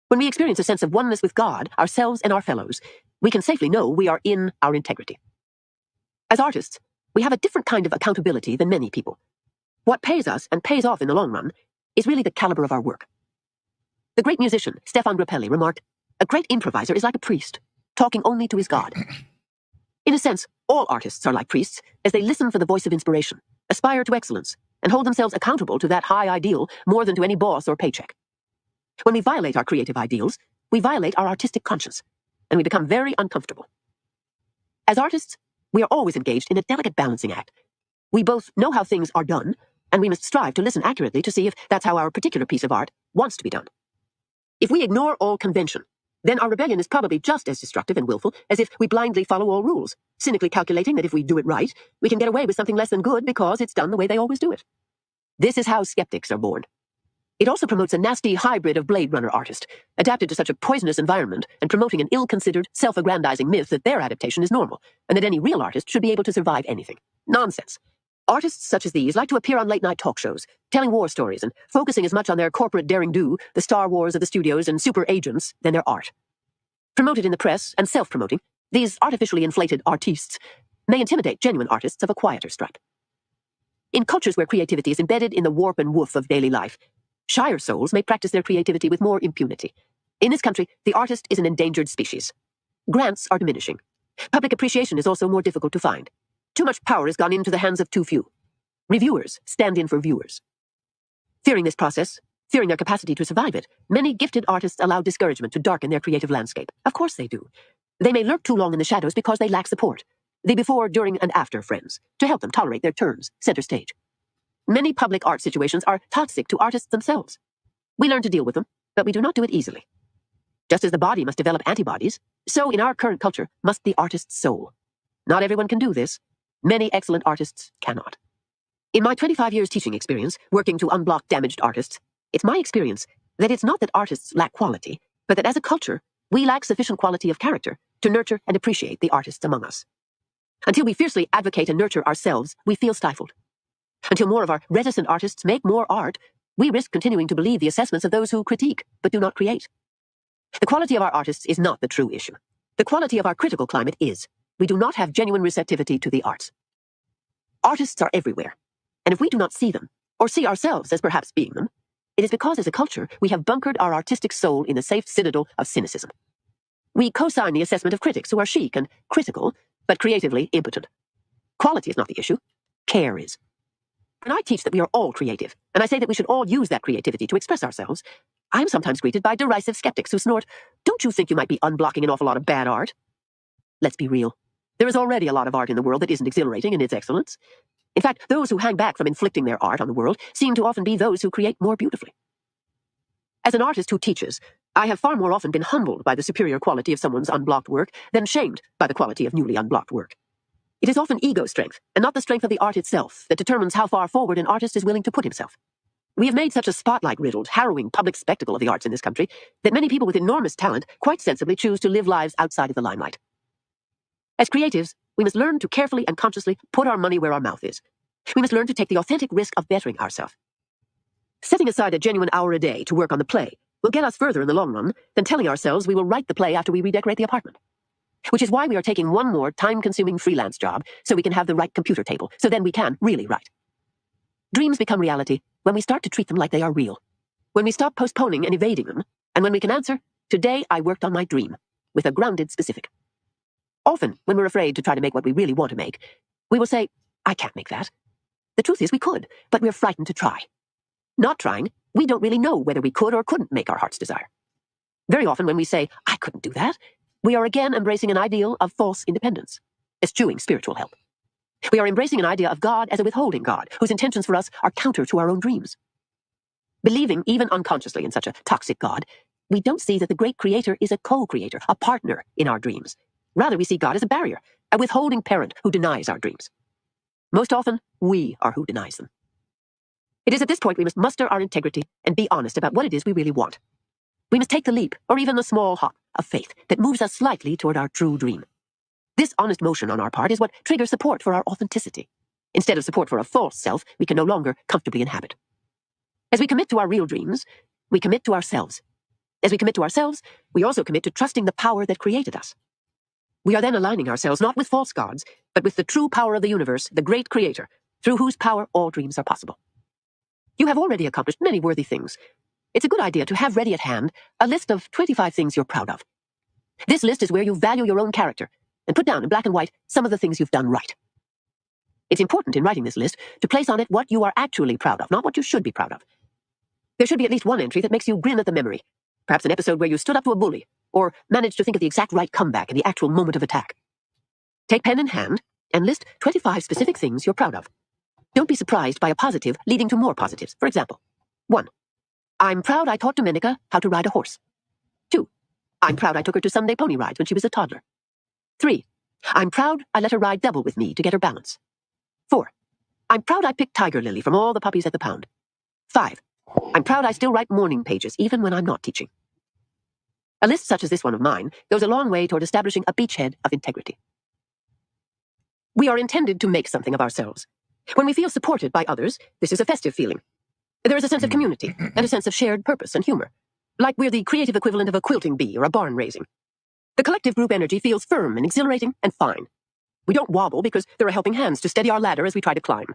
When we experience a sense of oneness with God, ourselves, and our fellows, we can safely know we are in our integrity. As artists, we have a different kind of accountability than many people. What pays us and pays off in the long run is really the caliber of our work. The great musician, Stefan Grappelli, remarked, "A great improviser is like a priest, talking only to his God." In a sense, all artists are like priests, as they listen for the voice of inspiration, aspire to excellence, and hold themselves accountable to that high ideal more than to any boss or paycheck. When we violate our creative ideals, we violate our artistic conscience, and we become very uncomfortable. As artists, we are always engaged in a delicate balancing act. We both know how things are done, and we must strive to listen accurately to see if that's how our particular piece of art wants to be done. If we ignore all convention, then our rebellion is probably just as destructive and willful as if we blindly follow all rules, cynically calculating that if we do it right, we can get away with something less than good because it's done the way they always do it. This is how skeptics are born. It also promotes a nasty hybrid of Blade Runner artist, adapted to such a poisonous environment and promoting an ill-considered, self-aggrandizing myth that their adaptation is normal, and that any real artist should be able to survive anything. Nonsense. Artists such as these like to appear on late-night talk shows, telling war stories and focusing as much on their corporate daring-do, the Star Wars of the studios and super agents, than their art. Promoted in the press and self-promoting, these artificially inflated artistes may intimidate genuine artists of a quieter stripe. In cultures where creativity is embedded in the warp and woof of daily life, shyer souls may practice their creativity with more impunity. In this country, the artist is an endangered species. Grants are diminishing. Public appreciation is also more difficult to find. Too much power has gone into the hands of too few. Reviewers stand in for viewers. Fearing this process, fearing their capacity to survive it, many gifted artists allow discouragement to darken their creative landscape. Of course they do. They may lurk too long in the shadows because they lack support. The before, during, and after friends, to help them tolerate their turns, center stage. Many public art situations are toxic to artists themselves. We learn to deal with them, but we do not do it easily. Just as the body must develop antibodies, so in our current culture must the artist's soul. Not everyone can do this. Many excellent artists cannot. In my 25 years teaching experience, working to unblock damaged artists, it's my experience that it's not that artists lack quality, but that as a culture, we lack sufficient quality of character to nurture and appreciate the artists among us. Until we fiercely advocate and nurture ourselves, we feel stifled. Until more of our reticent artists make more art, we risk continuing to believe the assessments of those who critique, but do not create. The quality of our artists is not the true issue. The quality of our critical climate is. We do not have genuine receptivity to the arts. Artists are everywhere, and if we do not see them, or see ourselves as perhaps being them, it is because as a culture we have bunkered our artistic soul in the safe citadel of cynicism. We co-sign the assessment of critics who are chic and critical, but creatively impotent. Quality is not the issue. Care is. When I teach that we are all creative, and I say that we should all use that creativity to express ourselves, I am sometimes greeted by derisive skeptics who snort, "Don't you think you might be unblocking an awful lot of bad art?" Let's be real. There is already a lot of art in the world that isn't exhilarating in its excellence. In fact, those who hang back from inflicting their art on the world seem to often be those who create more beautifully. As an artist who teaches, I have far more often been humbled by the superior quality of someone's unblocked work than shamed by the quality of newly unblocked work. It is often ego strength, and not the strength of the art itself, that determines how far forward an artist is willing to put himself. We have made such a spotlight-riddled, harrowing public spectacle of the arts in this country that many people with enormous talent quite sensibly choose to live lives outside of the limelight. As creatives, we must learn to carefully and consciously put our money where our mouth is. We must learn to take the authentic risk of bettering ourselves. Setting aside a genuine hour a day to work on the play will get us further in the long run than telling ourselves we will write the play after we redecorate the apartment. Which is why we are taking one more time-consuming freelance job so we can have the right computer table, so then we can really write. Dreams become reality when we start to treat them like they are real. When we stop postponing and evading them, and when we can answer, "Today I worked on my dream," with a grounded specific. Often, when we're afraid to try to make what we really want to make, we will say, "I can't make that." The truth is we could, but we're frightened to try. Not trying, we don't really know whether we could or couldn't make our heart's desire. Very often when we say, "I couldn't do that," we are again embracing an ideal of false independence, eschewing spiritual help. We are embracing an idea of God as a withholding God, whose intentions for us are counter to our own dreams. Believing, even unconsciously, in such a toxic God, we don't see that the great creator is a co-creator, a partner in our dreams. Rather, we see God as a barrier, a withholding parent who denies our dreams. Most often, we are who denies them. It is at this point we must muster our integrity and be honest about what it is we really want. We must take the leap, or even the small hop, of faith that moves us slightly toward our true dream. This honest motion on our part is what triggers support for our authenticity, instead of support for a false self we can no longer comfortably inhabit. As we commit to our real dreams, we commit to ourselves. As we commit to ourselves, we also commit to trusting the power that created us. We are then aligning ourselves not with false gods, but with the true power of the universe, the great creator, through whose power all dreams are possible. You have already accomplished many worthy things. It's a good idea to have ready at hand a list of 25 things you're proud of. This list is where you value your own character and put down in black and white some of the things you've done right. It's important in writing this list to place on it what you are actually proud of, not what you should be proud of. There should be at least one entry that makes you grin at the memory, perhaps an episode where you stood up to a bully, or managed to think of the exact right comeback in the actual moment of attack. Take pen in hand and list 25 specific things you're proud of. Don't be surprised by a positive leading to more positives. For example, 1. I'm proud I taught Domenica how to ride a horse. 2. I'm proud I took her to Sunday pony rides when she was a toddler. 3. I'm proud I let her ride double with me to get her balance. 4. I'm proud I picked Tiger Lily from all the puppies at the pound. 5. I'm proud I still write morning pages even when I'm not teaching. A list such as this one of mine goes a long way toward establishing a beachhead of integrity. We are intended to make something of ourselves. When we feel supported by others, this is a festive feeling. There is a sense of community and a sense of shared purpose and humor, like we're the creative equivalent of a quilting bee or a barn raising. The collective group energy feels firm and exhilarating and fine. We don't wobble because there are helping hands to steady our ladder as we try to climb.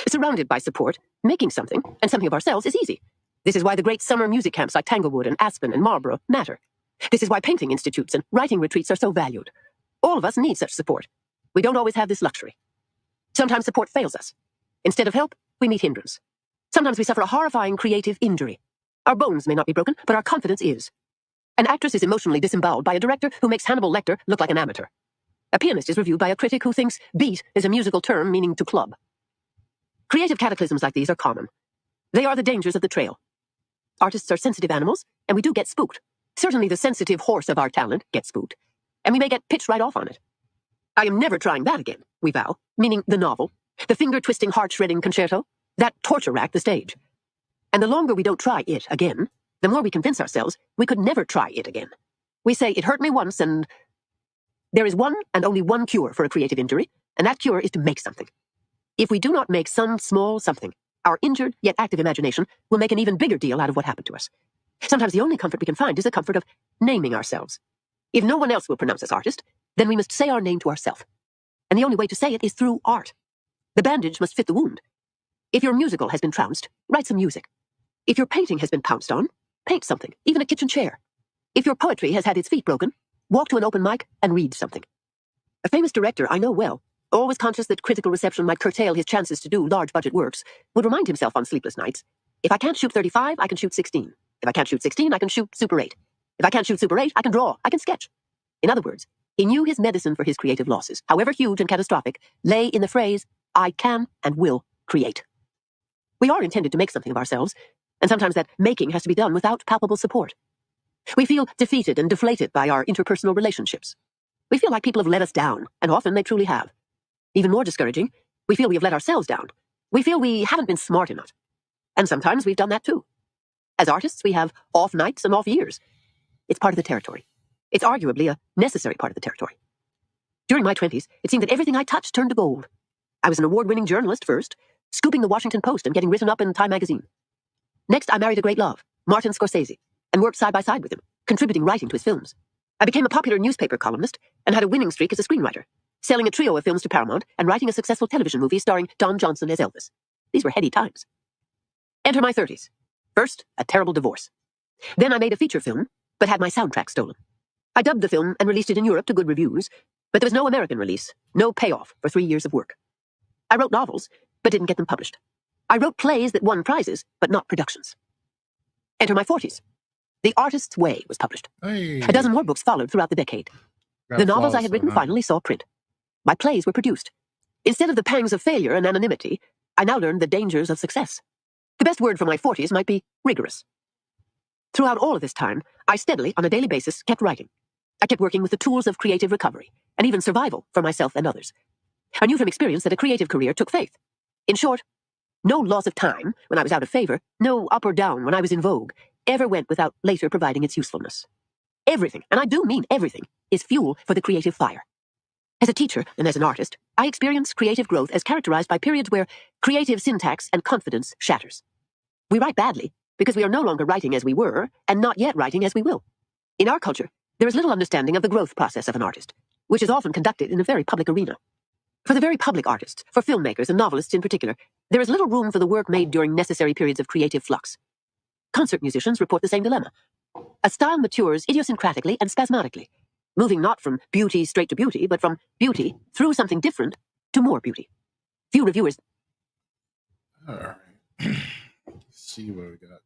Surrounded by support, making something, and something of ourselves is easy. This is why the great summer music camps like Tanglewood and Aspen and Marlborough matter. This is why painting institutes and writing retreats are so valued. All of us need such support. We don't always have this luxury. Sometimes support fails us. Instead of help, we meet hindrance. Sometimes we suffer a horrifying creative injury. Our bones may not be broken, but our confidence is. An actress is emotionally disemboweled by a director who makes Hannibal Lecter look like an amateur. A pianist is reviewed by a critic who thinks beat is a musical term meaning to club. Creative cataclysms like these are common. They are the dangers of the trail. Artists are sensitive animals, and we do get spooked. Certainly the sensitive horse of our talent gets spooked, and we may get pitched right off on it. I am never trying that again, we vow, meaning the novel, the finger-twisting, heart-shredding concerto, that torture racked the stage. And the longer we don't try it again, the more we convince ourselves we could never try it again. We say, it hurt me once, and there is one and only one cure for a creative injury, and that cure is to make something. If we do not make some small something, our injured yet active imagination will make an even bigger deal out of what happened to us. Sometimes the only comfort we can find is the comfort of naming ourselves. If no one else will pronounce us artist, then we must say our name to ourselves. And the only way to say it is through art. The bandage must fit the wound. If your musical has been trounced, write some music. If your painting has been pounced on, paint something, even a kitchen chair. If your poetry has had its feet broken, walk to an open mic and read something. A famous director I know well, always conscious that critical reception might curtail his chances to do large-budget works, would remind himself on sleepless nights, if I can't shoot 35, I can shoot 16. If I can't shoot 16, I can shoot Super 8. If I can't shoot Super 8, I can draw, I can sketch. In other words, he knew his medicine for his creative losses, however huge and catastrophic, lay in the phrase, I can and will create. We are intended to make something of ourselves, and sometimes that making has to be done without palpable support. We feel defeated and deflated by our interpersonal relationships. We feel like people have let us down, and often they truly have. Even more discouraging, we feel we have let ourselves down. We feel we haven't been smart enough. And sometimes we've done that too. As artists, we have off nights and off years. It's part of the territory. It's arguably a necessary part of the territory. During my 20s, it seemed that everything I touched turned to gold. I was an award-winning journalist first, scooping the Washington Post and getting written up in Time magazine. Next, I married a great love, Martin Scorsese, and worked side by side with him, contributing writing to his films. I became a popular newspaper columnist and had a winning streak as a screenwriter, selling a trio of films to Paramount and writing a successful television movie starring Don Johnson as Elvis. These were heady times. Enter my 30s. First, a terrible divorce. Then I made a feature film, but had my soundtrack stolen. I dubbed the film and released it in Europe to good reviews, but there was no American release, no payoff for 3 years of work. I wrote novels, but didn't get them published. I wrote plays that won prizes, but not productions. Enter my 40s. The Artist's Way was published. Hey. A dozen more books followed throughout the decade. The novels I had written finally saw print. My plays were produced. Instead of the pangs of failure and anonymity, I now learned the dangers of success. The best word for my 40s might be rigorous. Throughout all of this time, I steadily, on a daily basis, kept writing. I kept working with the tools of creative recovery, and even survival for myself and others. I knew from experience that a creative career took faith. In short, no loss of time when I was out of favor, no up or down when I was in vogue, ever went without later providing its usefulness. Everything, and I do mean everything, is fuel for the creative fire. As a teacher and as an artist, I experience creative growth as characterized by periods where creative syntax and confidence shatters. We write badly because we are no longer writing as we were and not yet writing as we will. In our culture, there is little understanding of the growth process of an artist, which is often conducted in a very public arena. For the very public artists, for filmmakers and novelists in particular, there is little room for the work made during necessary periods of creative flux. Concert musicians report the same dilemma. A style matures idiosyncratically and spasmodically, moving not from beauty straight to beauty, but from beauty through something different to more beauty. Few reviewers... All right. Let's see what we got.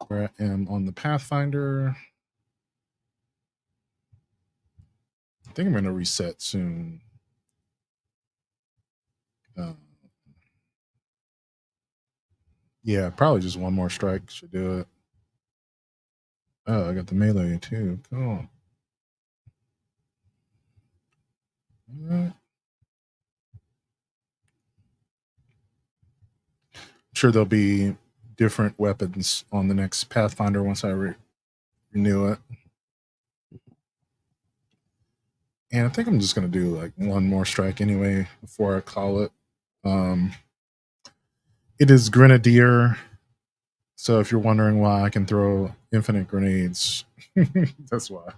Where I am on the Pathfinder. I think I'm going to reset soon. Yeah, probably just one more strike should do it. Oh, I got the melee too. Cool. I'm sure there'll be different weapons on the next Pathfinder once I renew it. And I think I'm just going to do like one more strike anyway before I call it. It is Grenadier. So if you're wondering why I can throw infinite grenades, that's why.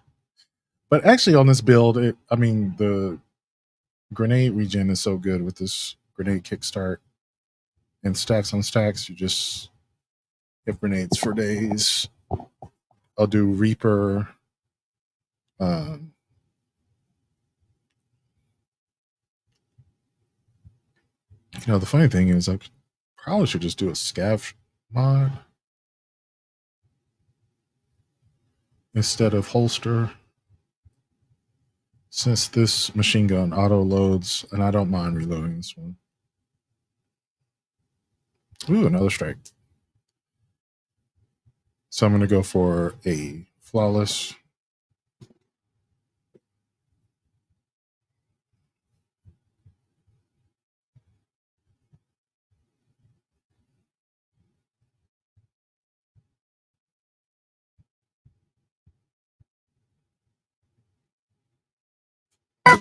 But actually on this build, the grenade regen is so good with this grenade kickstart and stacks on stacks. You just get grenades for days. I'll do Reaper. The funny thing is I probably should just do a scav mod instead of holster, since this machine gun auto loads and I don't mind reloading this one. Ooh, another strike. So I'm going to go for a flawless.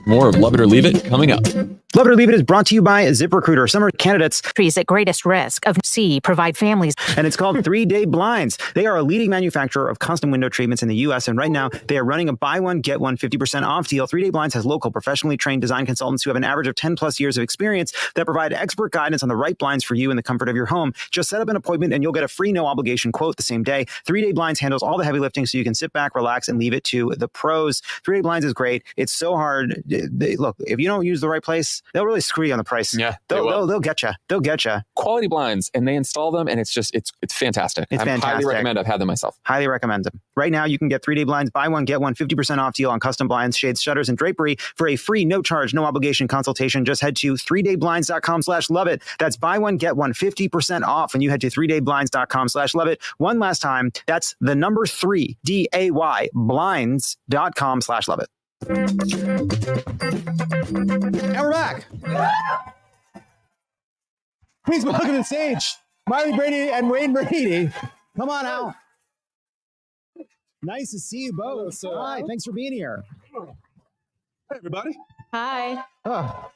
More of Love It or Leave It coming up. Love It or Leave It is brought to you by ZipRecruiter. Summer candidates at greatest risk of provide families. And it's called 3 Day Blinds. They are a leading manufacturer of custom window treatments in the U.S. And right now, they are running a buy one, get one 50% off deal. 3 Day Blinds has local, professionally trained design consultants who have an average of 10 plus years of experience that provide expert guidance on the right blinds for you in the comfort of your home. Just set up an appointment and you'll get a free, no obligation quote the same day. 3 Day Blinds handles all the heavy lifting so you can sit back, relax, and leave it to the pros. 3 Day Blinds is great. It's so hard. Look, if you don't use the right place, they'll really screw you on the price. Yeah, they'll get you. They'll get you. Quality blinds, and they install them, and it's fantastic. It's fantastic. Highly recommend. I've had them myself. Highly recommend them. Right now, you can get 3 Day Blinds, buy one, get one 50% off deal on custom blinds, shades, shutters, and drapery for a free, no charge, no obligation consultation. Just head to 3dayblinds.com/loveit. That's buy one, get one 50% off when you head to 3dayblinds.com/loveit. One last time, that's the number 3, DAY, blinds.com/loveit. And we're back. Please welcome to the stage Marley Brady and Wayne Brady. Come on out. Nice to see you both. Hi, thanks for being here. Hey, everybody. Hi. Oh.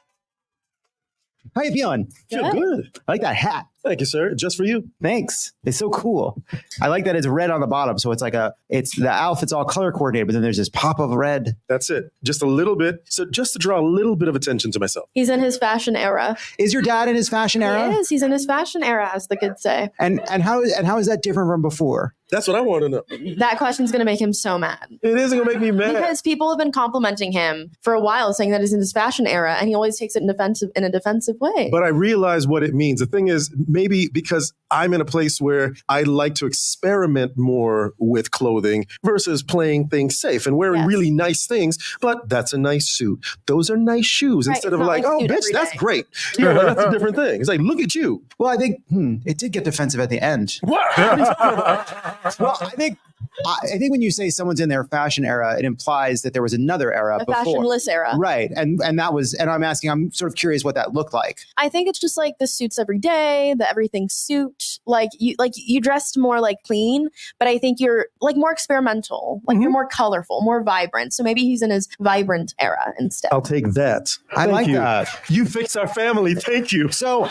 How you feeling? Feel good. I like that hat. Thank you, sir. Just for you. Thanks. It's so cool. I like that it's red on the bottom. So it's like it's the outfit's all color coordinated, but then there's this pop of red. That's it. Just a little bit. So just to draw a little bit of attention to myself. He's in his fashion era. Is your dad in his fashion era? He is. He's in his fashion era, as the kids say. And how is that different from before? That's what I want to know. That question's going to make him so mad. It isn't going to make me mad. Because people have been complimenting him for a while, saying that he's in his fashion era, and he always takes it in a defensive way. But I realize what it means. The thing is, maybe because I'm in a place where I like to experiment more with clothing versus playing things safe and wearing really nice things. But that's a nice suit. Those are nice shoes. Right, instead of like, oh, bitch, that's great. Yeah, like, that's a different thing. It's like, look at you. Well, I think it did get defensive at the end. What? What are you talking about? Well, I think when you say someone's in their fashion era, it implies that there was another era before. Fashionless era. Right. And I'm sort of curious what that looked like. I think it's just like the suits every day, the everything suit. Like you dressed more like clean, but I think you're like more experimental. Like you're more colorful, more vibrant. So maybe he's in his vibrant era instead. I'll take that. I like you. that. You fixed our family. Thank you. So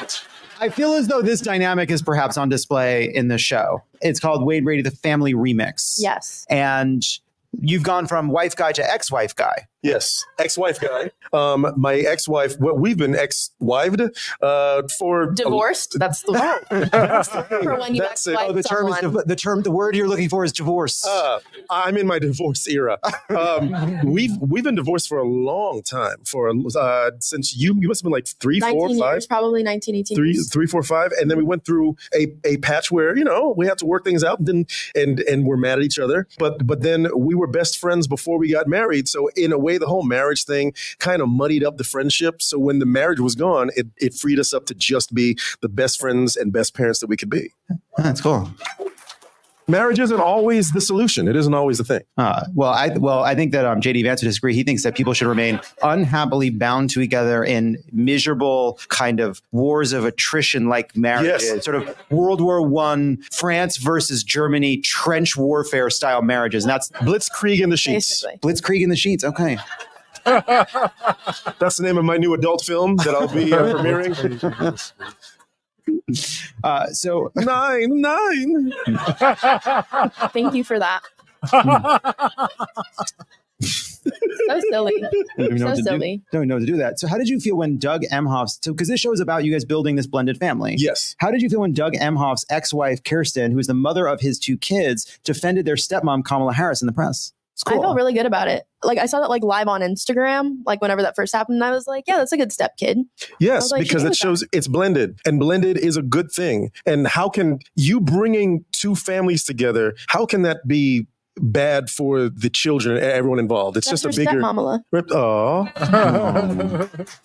I feel as though this dynamic is perhaps on display in the show. It's called Wade Brady, the Family Remix. Yes. And you've gone from wife guy to ex-wife guy. Yes, ex-wife guy. My ex-wife. Well, we've been ex-wived for divorced. That's the word. For when you ex-wife the word you're looking for is divorce. I'm in my divorce era. We've been divorced for a long time. Since you must have been like 3, 4, 5 years, probably 19, 18 years. 3, 4, 5, and then we went through a patch where we had to work things out, and we're mad at each other. But then we were best friends before we got married. So in a way, the whole marriage thing kind of muddied up the friendship. So when the marriage was gone, it freed us up to just be the best friends and best parents that we could be. That's cool. Marriage isn't always the solution. It isn't always the thing. I think that JD Vance would disagree. He thinks that people should remain unhappily bound together in miserable kind of wars of attrition like marriages, sort of World War I, France versus Germany, trench warfare style marriages. And that's Blitzkrieg in the Sheets. Basically. Blitzkrieg in the Sheets. Okay. That's the name of my new adult film that I'll be premiering. So 9. Thank you for that. So silly. So silly. Don't know what to do that. So how did you feel when Doug Emhoff's, because this show is about you guys building this blended family. Yes. How did you feel when Doug Emhoff's ex-wife, Kirsten, who's the mother of his 2 kids, defended their stepmom, Kamala Harris, in the press? It's cool. I felt really good about it. Like I saw that like live on Instagram, like whenever that first happened, and I was like, yeah, that's a good step, kid. Yes, because it shows it's blended, and blended is a good thing. And how can you bringing 2 families together, how can that be bad for the children and everyone involved? It's That's just a bigger stepmamala.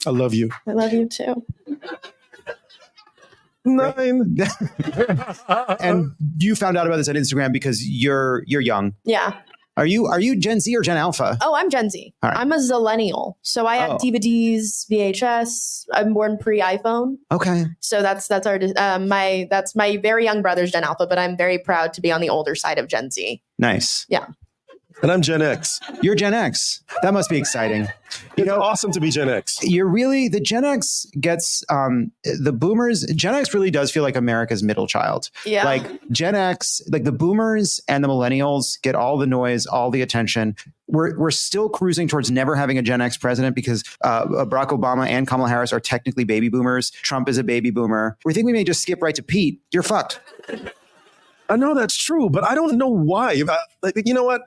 I love you. I love you too. 9. And you found out about this on Instagram because you're young. Yeah. Are you Gen Z or Gen Alpha? Oh, I'm Gen Z. All right. I'm a zillennial. So I had DVDs, VHS. I'm born pre-iPhone. Okay. So that's my very young brother's Gen Alpha, but I'm very proud to be on the older side of Gen Z. Nice. Yeah. And I'm Gen X. You're Gen X. That must be exciting. It's awesome to be Gen X. The Gen X gets the boomers. Gen X really does feel like America's middle child. Yeah. Like Gen X, like the boomers and the millennials get all the noise, all the attention. We're still cruising towards never having a Gen X president because Barack Obama and Kamala Harris are technically baby boomers. Trump is a baby boomer. We think we may just skip right to Pete. You're fucked. I know that's true, but I don't know why. You know what?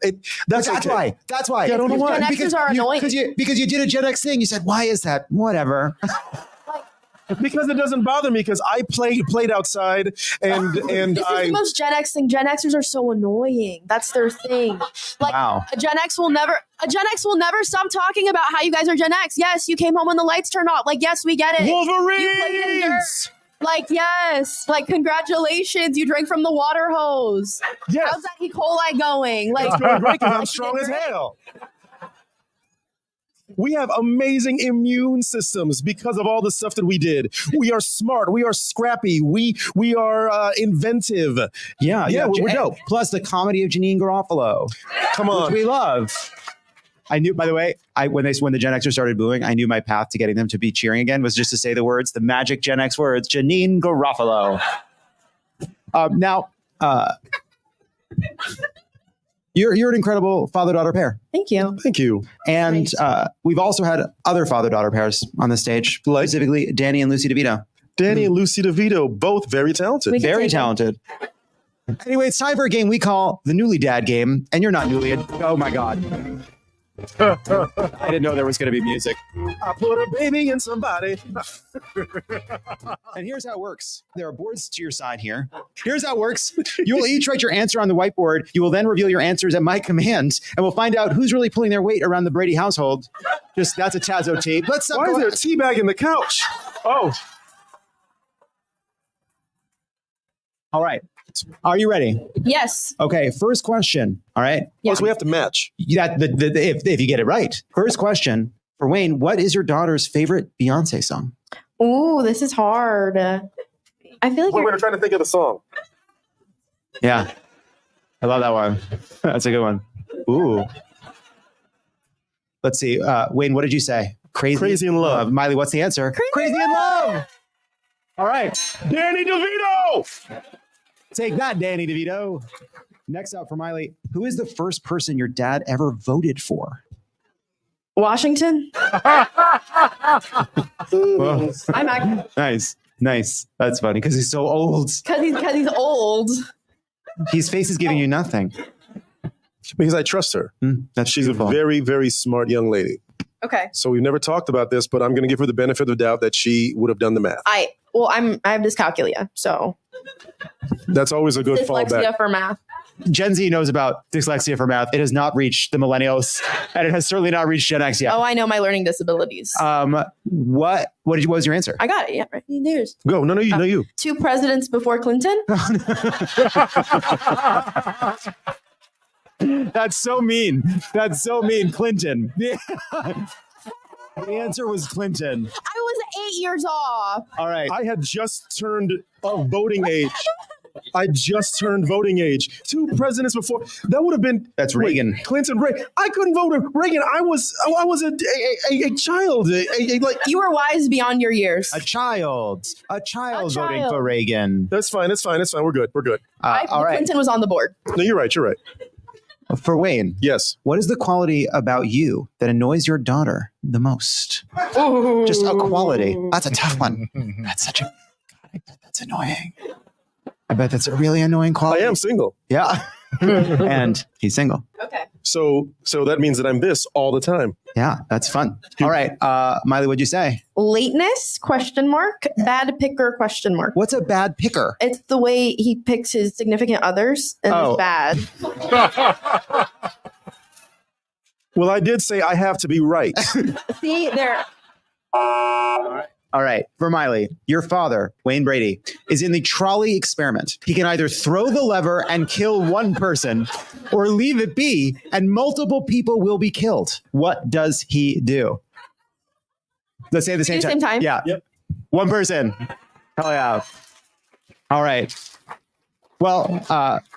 That's why. That's why. Yeah, I don't know why. Gen Xers are annoying. Because you did a Gen X thing. You said, why is that? Whatever. Because it doesn't bother me because I played outside and this is the most Gen X thing. Gen Xers are so annoying. That's their thing. Like wow. A Gen X will never stop talking about how you guys are Gen X. Yes, you came home when the lights turned off. Like, yes, we get it. Wolverines! You played in dirt. Like, yes. Like, congratulations. You drank from the water hose. Yes. How's that E. coli going? Like, it's going great because I'm strong as hell. We have amazing immune systems because of all the stuff that we did. We are smart. We are scrappy. We are inventive. Yeah, we're dope. Plus the comedy of Janine Garofalo. Come on. Which we love. I knew, by the way, when the Gen Xers started booing, I knew my path to getting them to be cheering again was just to say the magic Gen X words, Janine Garofalo. You're an incredible father-daughter pair. Thank you. Thank you. And we've also had other father-daughter pairs on the stage, specifically Danny and Lucy DeVito. Danny and Lucy DeVito, both very talented. Very talented. Anyway, it's time for a game we call the Newly Dad game. And you're not newly. Oh, my God. I didn't know there was going to be music. I put a baby in somebody. And here's how it works. There are boards to your side here. Here's how it works. You will each write your answer on the whiteboard. You will then reveal your answers at my command. And we'll find out who's really pulling their weight around the Brady household. That's a Tazo tape. Why is there a tea bag in the couch? Oh. All right. Are you ready? Yes. Okay. First question. All right. Yeah. So we have to match. If you get it right. First question for Wayne. What is your daughter's favorite Beyonce song? Ooh, this is hard. I feel like We're trying to think of the song. Yeah. I love that one. That's a good one. Ooh. Let's see. Wayne, what did you say? Crazy in Love. Miley, what's the answer? Crazy in Love. All right. Danny DeVito. Take that, Danny DeVito. Next up for Miley, who is the first person your dad ever voted for? Washington. Well, I'm actually nice. That's funny because he's so old. because he's old. His face is giving you nothing. Because I trust her. She's beautiful. a very, very smart young lady. Okay. So we've never talked about this, but I'm going to give her the benefit of the doubt that she would have done the math. I have dyscalculia, so That's always a good dyslexia fallback. for math. Gen Z knows about dyslexia for math. It has not reached the millennials, and it has certainly not reached Gen X yet. Oh, I know my learning disabilities. What was your answer? I got it. Yeah, right. News. Go. No, you. 2 presidents before Clinton. That's so mean. Clinton. The answer was Clinton. I was 8 years off. All right. I had just turned voting age. I just turned voting age. 2 presidents before. That would have been. That's Reagan. Clinton. Reagan. I couldn't vote Reagan. I was a child. You were wise beyond your years. A child voting for Reagan. That's fine. We're good. All right. Clinton was on the board. No, you're right. For Wayne. Yes. What is the quality about you that annoys your daughter the most? Ooh. Just a quality. That's a tough one. That's annoying. I bet that's a really annoying I quality. am single. Yeah. And he's single. Okay. So that means that I'm this all the time. Yeah, that's fun. All right. Miley, what'd you say? Lateness? ? Bad picker ? What's a bad picker? It's the way he picks his significant others, and it's bad. Well, I did say I have to be right. See, there. All right. For Miley, your father, Wayne Brady, is in the trolley experiment. He can either throw the lever and kill one person or leave it be and multiple people will be killed. What does he do? Let's say at the same time. Yeah. Yep. One person. Hell yeah. All right. Well,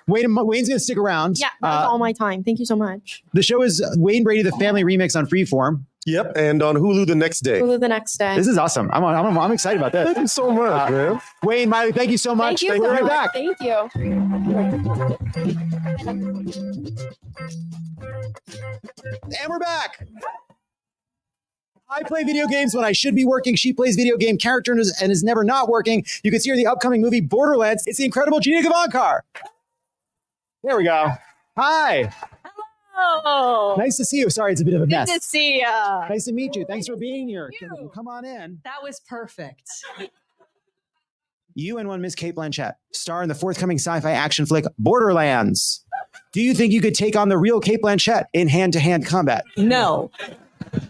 Wayne's going to stick around. Yeah, that was all my time. Thank you so much. The show is Wayne Brady, the Family Remix on Freeform. Yep, and on Hulu the next day. Hulu the next day. This is awesome. I'm excited about this. Thank you so much, man. Wayne, Miley, thank you so much. Thank you We'll so be right much. back. Thank you. And we're back. I play video games when I should be working. She plays video game characters and is never not working. You can see her in the upcoming movie Borderlands. It's the incredible Gina Gavankar. There we go. Hi. Hello. Nice to see you. Sorry, it's a bit of a mess. Good to see ya. Nice to meet you. Thanks for being here. Come on in. That was perfect. You and one Miss Cate Blanchett star in the forthcoming sci-fi action flick Borderlands. Do you think you could take on the real Cate Blanchett in hand-to-hand combat? No.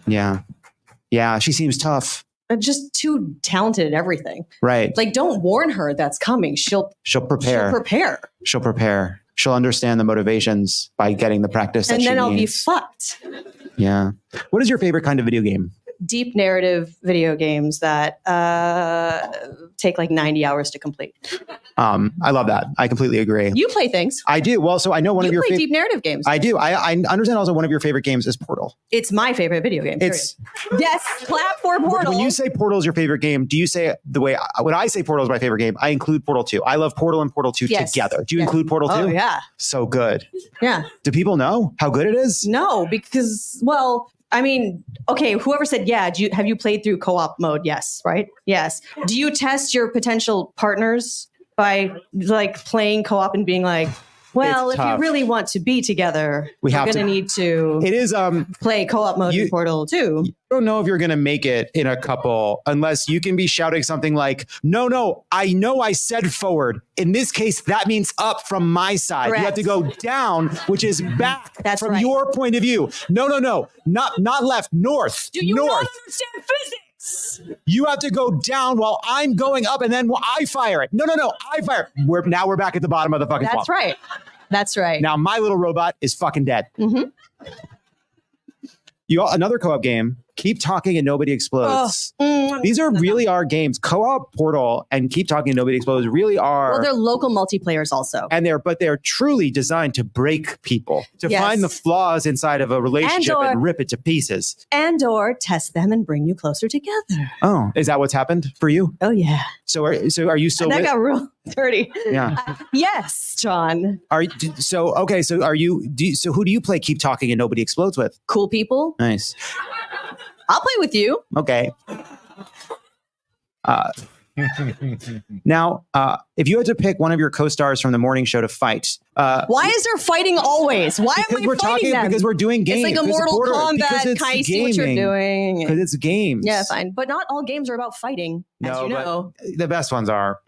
Yeah, she seems tough. Just too talented at everything. Right. Like, don't warn her that's coming. She'll prepare. She'll prepare. She'll understand the motivations by getting the practice that she needs. And then I'll be fucked. Yeah. What is your favorite kind of video game? deep narrative video games that take like 90 hours to complete. I love that. I completely agree. You play things. I do. Well, so I know one of your play deep narrative games. I do. I understand also one of your favorite games is Portal. It's my favorite video game. It's yes, clap for Portal. When you say Portal is your favorite game, do you say it the way when I say Portal is my favorite game, I include Portal 2. I love Portal and Portal 2 together. Do you include Portal 2? Oh, yeah. So good. Yeah. Do people know how good it is? No, because, well, I mean, okay, whoever said, yeah, have you played through co-op mode? Yes, right? Yes. Do you test your potential partners by like playing co-op and being like, well, if you really want to be together, we're going to need to play co-op mode in Portal 2. You don't know if you're going to make it in a couple unless you can be shouting something like, no, I know I said forward. In this case, that means up from my side. Correct. You have to go down, which is back from your point of view. No, not left, north. Do you north. not understand physics? You have to go down while I'm going up and then I fire it. No, I fire it. Now we're back at the bottom of the fucking That's right. That's right. Now my little robot is fucking dead. Mm-hmm. Another co-op game, Keep Talking and Nobody Explodes. These are really our games. Co-op, Portal, and Keep Talking and Nobody Explodes really are. Well, they're local multiplayers also. And they're truly designed to break people, to find the flaws inside of a relationship and rip it to pieces. Or test them and bring you closer together. Oh, is that what's happened for you? Oh, yeah. So are you still that got real dirty. Yeah. Yes, John. So who do you play Keep Talking and Nobody Explodes with? Cool people. Nice. I'll play with you. Okay. Now, if you had to pick one of your co-stars from the morning show to fight, why is there fighting always? Why am I fighting them? Because we're doing games. It's like a Mortal Kombat. I see what you're doing. Because it's games. Yeah, fine. But not all games are about fighting, as you know. The best ones are.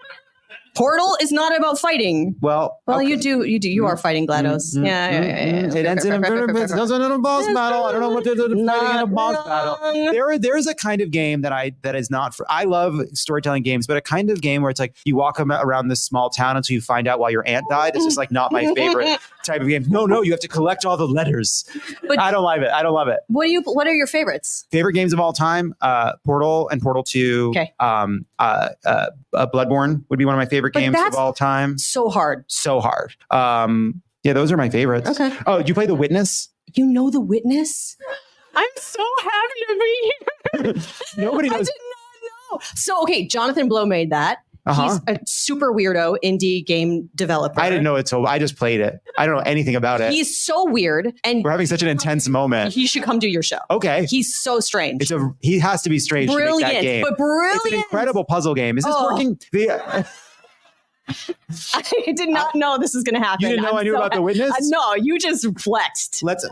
Portal is not about fighting. Well, okay. you do. You are fighting GLaDOS. Yeah. It ends in a boss battle. I don't know what they're fighting in a boss battle. There is a kind of game that is not for. I love storytelling games, but a kind of game where it's like you walk around this small town until you find out why your aunt died. It's just like not my favorite type of game. No, you have to collect all the letters. But I don't love it. What are your favorites? Favorite games of all time? Portal and Portal 2. Okay. Bloodborne would be one of my favorite games of all time. So hard. Yeah, those are my favorites. Okay. Oh, did you play The Witness? You know The Witness? I'm so happy to be here. Nobody knows. I did not know. So, okay, Jonathan Blow made that. He's a super weirdo indie game developer. I didn't know it, so I just played it. I don't know anything about it. He's so weird, and we're having such an intense moment. He should come do your show. Okay. He's so strange. He has to be strange to make that game. But brilliant. It's an incredible puzzle game. Is this working? I did not know this was going to happen. You didn't know I knew about The Witness? No, you just flexed. Let's see.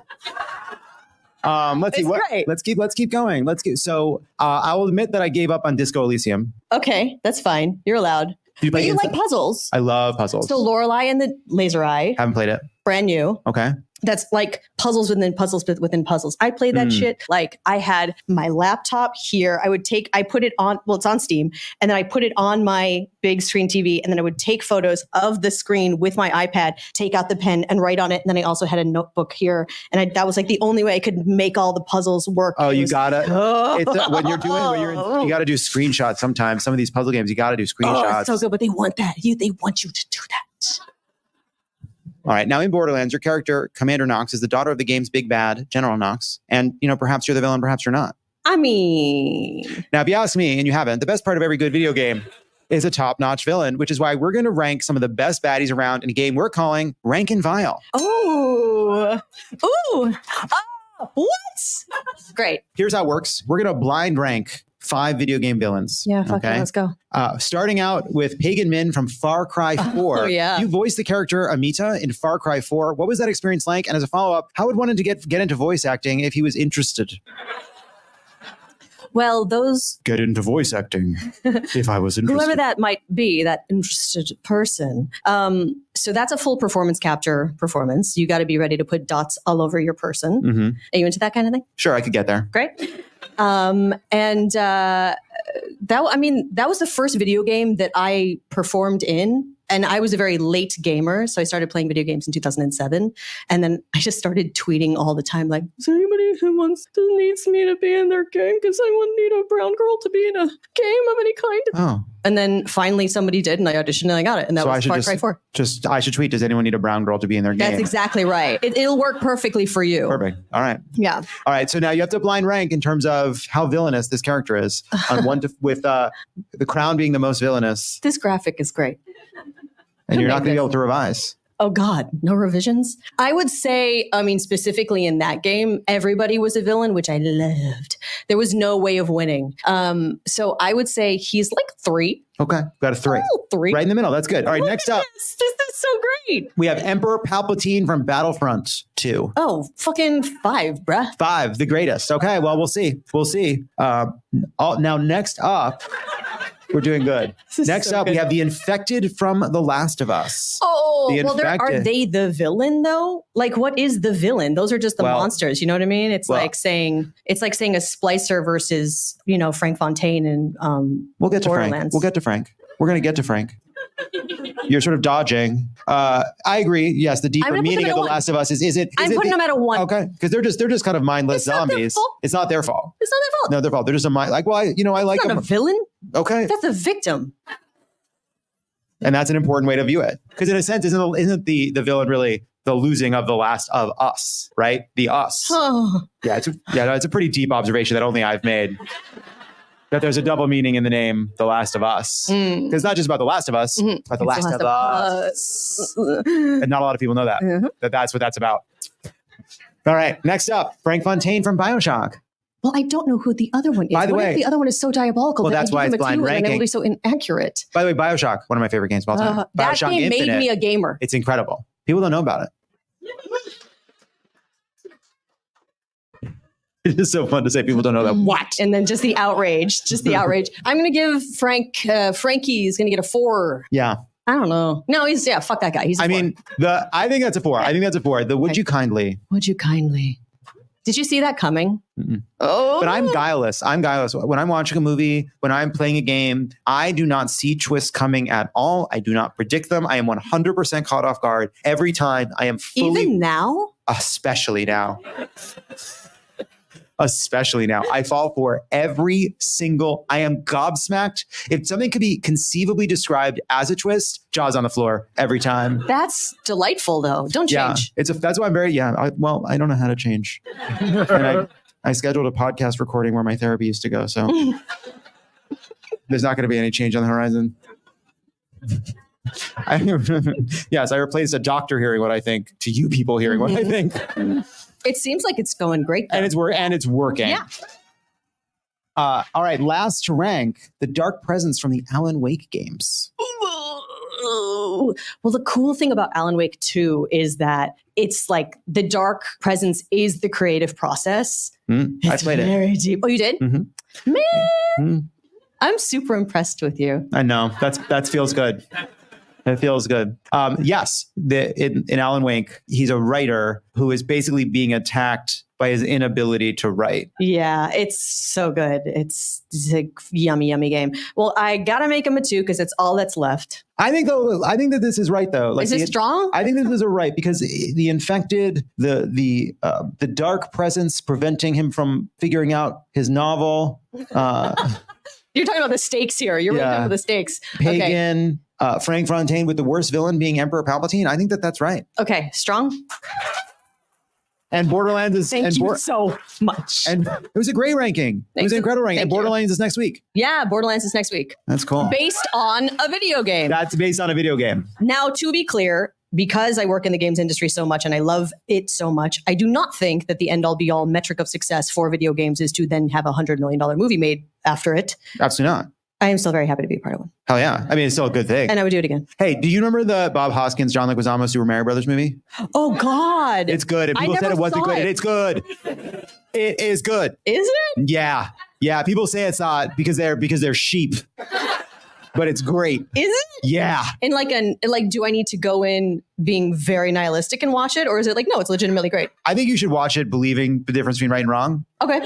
Great. Let's keep going. So I will admit that I gave up on Disco Elysium. Okay, that's fine. You're allowed. You like puzzles. I love puzzles. So Lorelei and the Laser Eye. Haven't played it. Brand new. Okay. That's like puzzles within puzzles within puzzles. I played that shit. Like I had my laptop here. I put it on, well, it's on Steam. And then I put it on my big screen TV. And then I would take photos of the screen with my iPad, take out the pen and write on it. And then I also had a notebook here. And that was like the only way I could make all the puzzles work. Oh, you gotta, you gotta do screenshots sometimes. Some of these puzzle games, you gotta do screenshots. Oh, it's so good, but they want that. They want you to do that. All right. Now in Borderlands, your character, Commander Knox, is the daughter of the game's big bad, General Knox. And, perhaps you're the villain, perhaps you're not. I mean... Now, if you ask me, and you haven't, the best part of every good video game is a top-notch villain, which is why we're going to rank some of the best baddies around in a game we're calling Rank and Vile. Oh. Ooh. What? Great. Here's how it works. We're going to blind rank 5 video game villains. Yeah, fuck it, let's go. Starting out with Pagan Min from Far Cry 4. Oh, yeah. You voiced the character Amita in Far Cry 4. What was that experience like? And as a follow-up, how would one to get into voice acting if he was interested? Well, Get into voice acting if I was interested. Whoever that might be, that interested person. So that's a full performance capture performance. You got to be ready to put dots all over your person. Mm-hmm. Are you into that kind of thing? Sure, I could get there. Great. That was the first video game that I performed in. And I was a very late gamer. So I started playing video games in 2007. And then I just started tweeting all the time, like, is there anybody who needs me to be in their game? Because I need a brown girl to be in a game of any kind. Oh. And then finally somebody did, and I auditioned and I got it. And that was Far Cry 4. I should tweet, does anyone need a brown girl to be in their game? That's exactly right. It'll work perfectly for you. Perfect. All right. Yeah. All right. So now you have to blind rank in terms of how villainous this character is on with the crown being the most villainous. This graphic is great. And you're not going to be able to revise. Oh God, no revisions. I would say, specifically in that game, everybody was a villain, which I loved. There was no way of winning. So I would say he's like 3. Okay, got a 3. Oh, 3. Right in the middle. That's good. All right, next up. This is so great. We have Emperor Palpatine from Battlefront 2. Oh, fucking 5, bruh. 5, the greatest. Okay, well, we'll see. We'll see. Now, next up, we're doing good. Next up, we have the Infected from The Last of Us. Oh, well, are they the villain though? Like, what is the villain? Those are just the monsters. You know what I mean? It's like saying a Splicer versus Frank Fontaine and We'll get to Borderlands. Frank. We'll get to Frank. We're gonna get to Frank. You're sort of dodging. I agree. Yes, the deeper meaning of The Last of Us is it? I'm putting them at a 1. Okay, because they're just kind of mindless zombies. It's not their fault. It's not their fault. No, their fault. They're just I like It's not them. a villain. Okay, that's a victim. And that's an important way to view it, because in a sense, isn't the villain really the losing of The Last of Us, right? The us. Oh. Yeah, it's a pretty deep observation that only I've made. That there's a double meaning in the name The Last of Us. Because it's not just about The Last of Us, but The Last of Us. And not a lot of people know that. That's what that's about. All right, next up, Frank Fontaine from BioShock. Well, I don't know who the other one is. By the way, if the other one is so diabolical. Well, that's why it's blind ranking. And everybody's so inaccurate. By the way, BioShock, one of my favorite games of all time. That BioShock game Infinite, made me a gamer. It's incredible. People don't know about it. It is so fun to say people don't know that. What? And then just the outrage. I'm going to give Frankie is going to get a 4. Yeah. I don't know. No, fuck that guy. He's a 4. I think that's a 4. I think that's a 4. The Would You Kindly. Would you kindly? Did you see that coming? Mm-mm. Oh. But I'm guileless. When I'm watching a movie, when I'm playing a game, I do not see twists coming at all. I do not predict them. I am 100% caught off guard every time. I am fully... Even now? Especially now. Especially now. I fall for every single... I am gobsmacked. If something could be conceivably described as a twist, jaws on the floor every time. That's delightful, though. Don't change. Yeah, that's why I'm very... Yeah, I don't know how to change. And I scheduled a podcast recording where my therapy used to go, so there's not going to be any change on the horizon. Yes, I replaced a doctor hearing what I think to you people hearing what I think. It seems like it's going great, though. And it's working. Yeah. All right, last to rank, the Dark Presence from the Alan Wake games. Well, the cool thing about Alan Wake 2 is that it's like the Dark Presence is the creative process. I played it. Very deep. Oh, you did? Mm-hmm. Man, I'm super impressed with you. I know. That feels good. It feels good. Yes, in Alan Wake, he's a writer who is basically being attacked by his inability to write. Yeah, it's so good. It's a yummy, yummy game. Well, I gotta make him a 2 because it's all that's left. I think that this is right though. Is it strong? I think this is right because the infected, the dark presence preventing him from figuring out his novel. You're talking about the stakes here. You're really talking about the stakes. Pagan. Okay. Frank Fontaine with the worst villain being Emperor Palpatine. I think that's right. Okay, strong. And Borderlands is... Thank you so much. And it was a great ranking. It was an incredible ranking. And Borderlands is next week. Yeah, Borderlands is next week. That's cool. Based on a video game. That's based on a video game. Now, to be clear, because I work in the games industry so much and I love it so much, I do not think that the end-all be-all metric of success for video games is to then have a $100 million movie made after it. Absolutely not. I am still very happy to be a part of one. Hell yeah. I mean, it's still a good thing. And I would do it again. Hey, do you remember the Bob Hoskins, John Leguizamo Super Mario Brothers movie? Oh, God. It's good. And people said it wasn't good. It's good. It is good. Is it? Yeah. Yeah. People say it's not because they're sheep. But it's great. Is it? Yeah. And do I need to go in being very nihilistic and watch it? Or is it like, no, it's legitimately great? I think you should watch it believing the difference between right and wrong. Okay.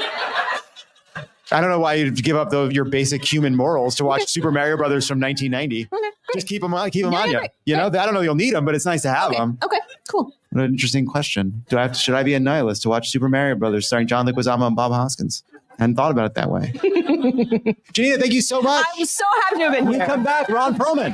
I don't know why you'd give up your basic human morals to watch Super Mario Brothers from 1990. Okay. Just keep them on you. Great. You know, I don't know you'll need them, but it's nice to have them. Okay, cool. What an interesting question. Should I be a nihilist to watch Super Mario Brothers starring John Leguizamo and Bob Hoskins? I hadn't thought about it that way. Janina, thank you so much. I was so happy to have been When we here. come back, Ron Perlman.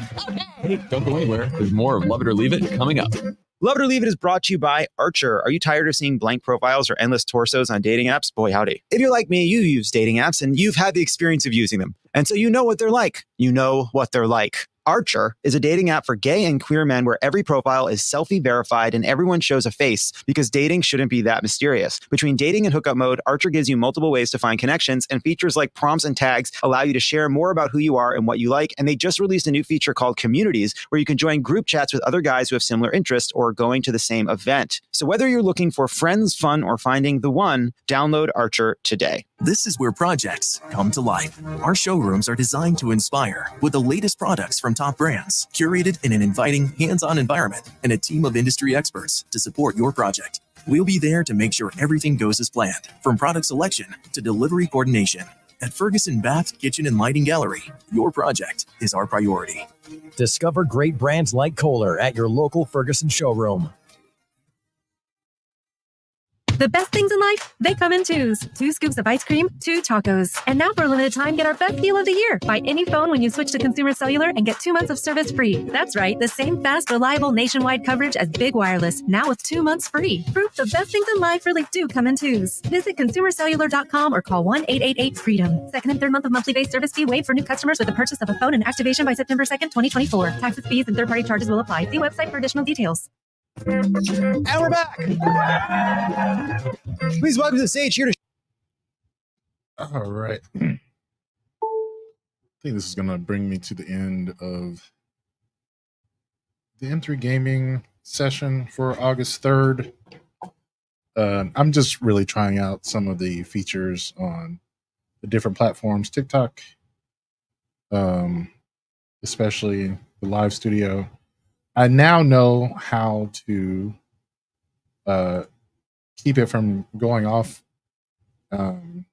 Hey, don't go anywhere. There's more of Love It or Leave It coming up. Love It or Leave It is brought to you by Archer. Are you tired of seeing blank profiles or endless torsos on dating apps? Boy, howdy. If you're like me, you use dating apps and you've had the experience of using them. And so you know what they're like. You know what they're like. Archer is a dating app for gay and queer men where every profile is selfie verified and everyone shows a face because dating shouldn't be that mysterious. Between dating and hookup mode, Archer gives you multiple ways to find connections, and features like prompts and tags allow you to share more about who you are and what you like. And they just released a new feature called Communities, where you can join group chats with other guys who have similar interests or are going to the same event. So whether you're looking for friends, fun, or finding the one, download Archer today. This is where projects come to life. Our showrooms are designed to inspire with the latest products from top brands, curated in an inviting, hands-on environment, and a team of industry experts to support your project. We'll be there to make sure everything goes as planned, from product selection to delivery coordination. At Ferguson Bath Kitchen and Lighting Gallery, your project is our priority. Discover great brands like Kohler at your local Ferguson showroom. The best things in life, they come in twos. 2 scoops of ice cream, 2 tacos. And now for a limited time, get our best deal of the year. Buy any phone when you switch to Consumer Cellular and get 2 months of service free. That's right, the same fast, reliable nationwide coverage as Big Wireless, now with 2 months free. Proof the best things in life really do come in twos. Visit consumercellular.com or call 1-888-FREEDOM. Second and third month of monthly base service fee waived for new customers with the purchase of a phone and activation by September 2nd, 2024. Taxes, fees, and third-party charges will apply. See website for additional details. And we're back. Please welcome to the stage here to. All right. I think this is going to bring me to the end of the M3 Gaming session for August 3rd. I'm just really trying out some of the features on the different platforms, TikTok, especially the live studio. I now know how to keep it from going off. And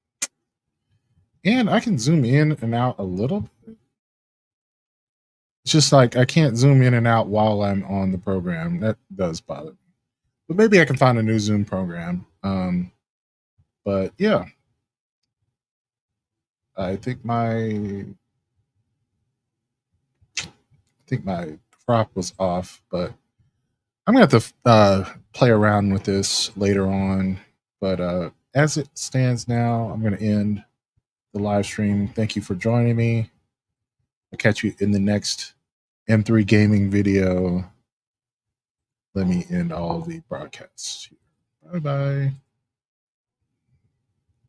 I can zoom in and out a little bit. It's just like I can't zoom in and out while I'm on the program. That does bother me. But maybe I can find a new Zoom program. But yeah. I think my crop was off, but I'm gonna have to play around with this later on. But as it stands now, I'm gonna end the live stream. Thank you for joining me. I'll catch you in the next M3 Gaming video. Let me end all the broadcasts. Bye bye.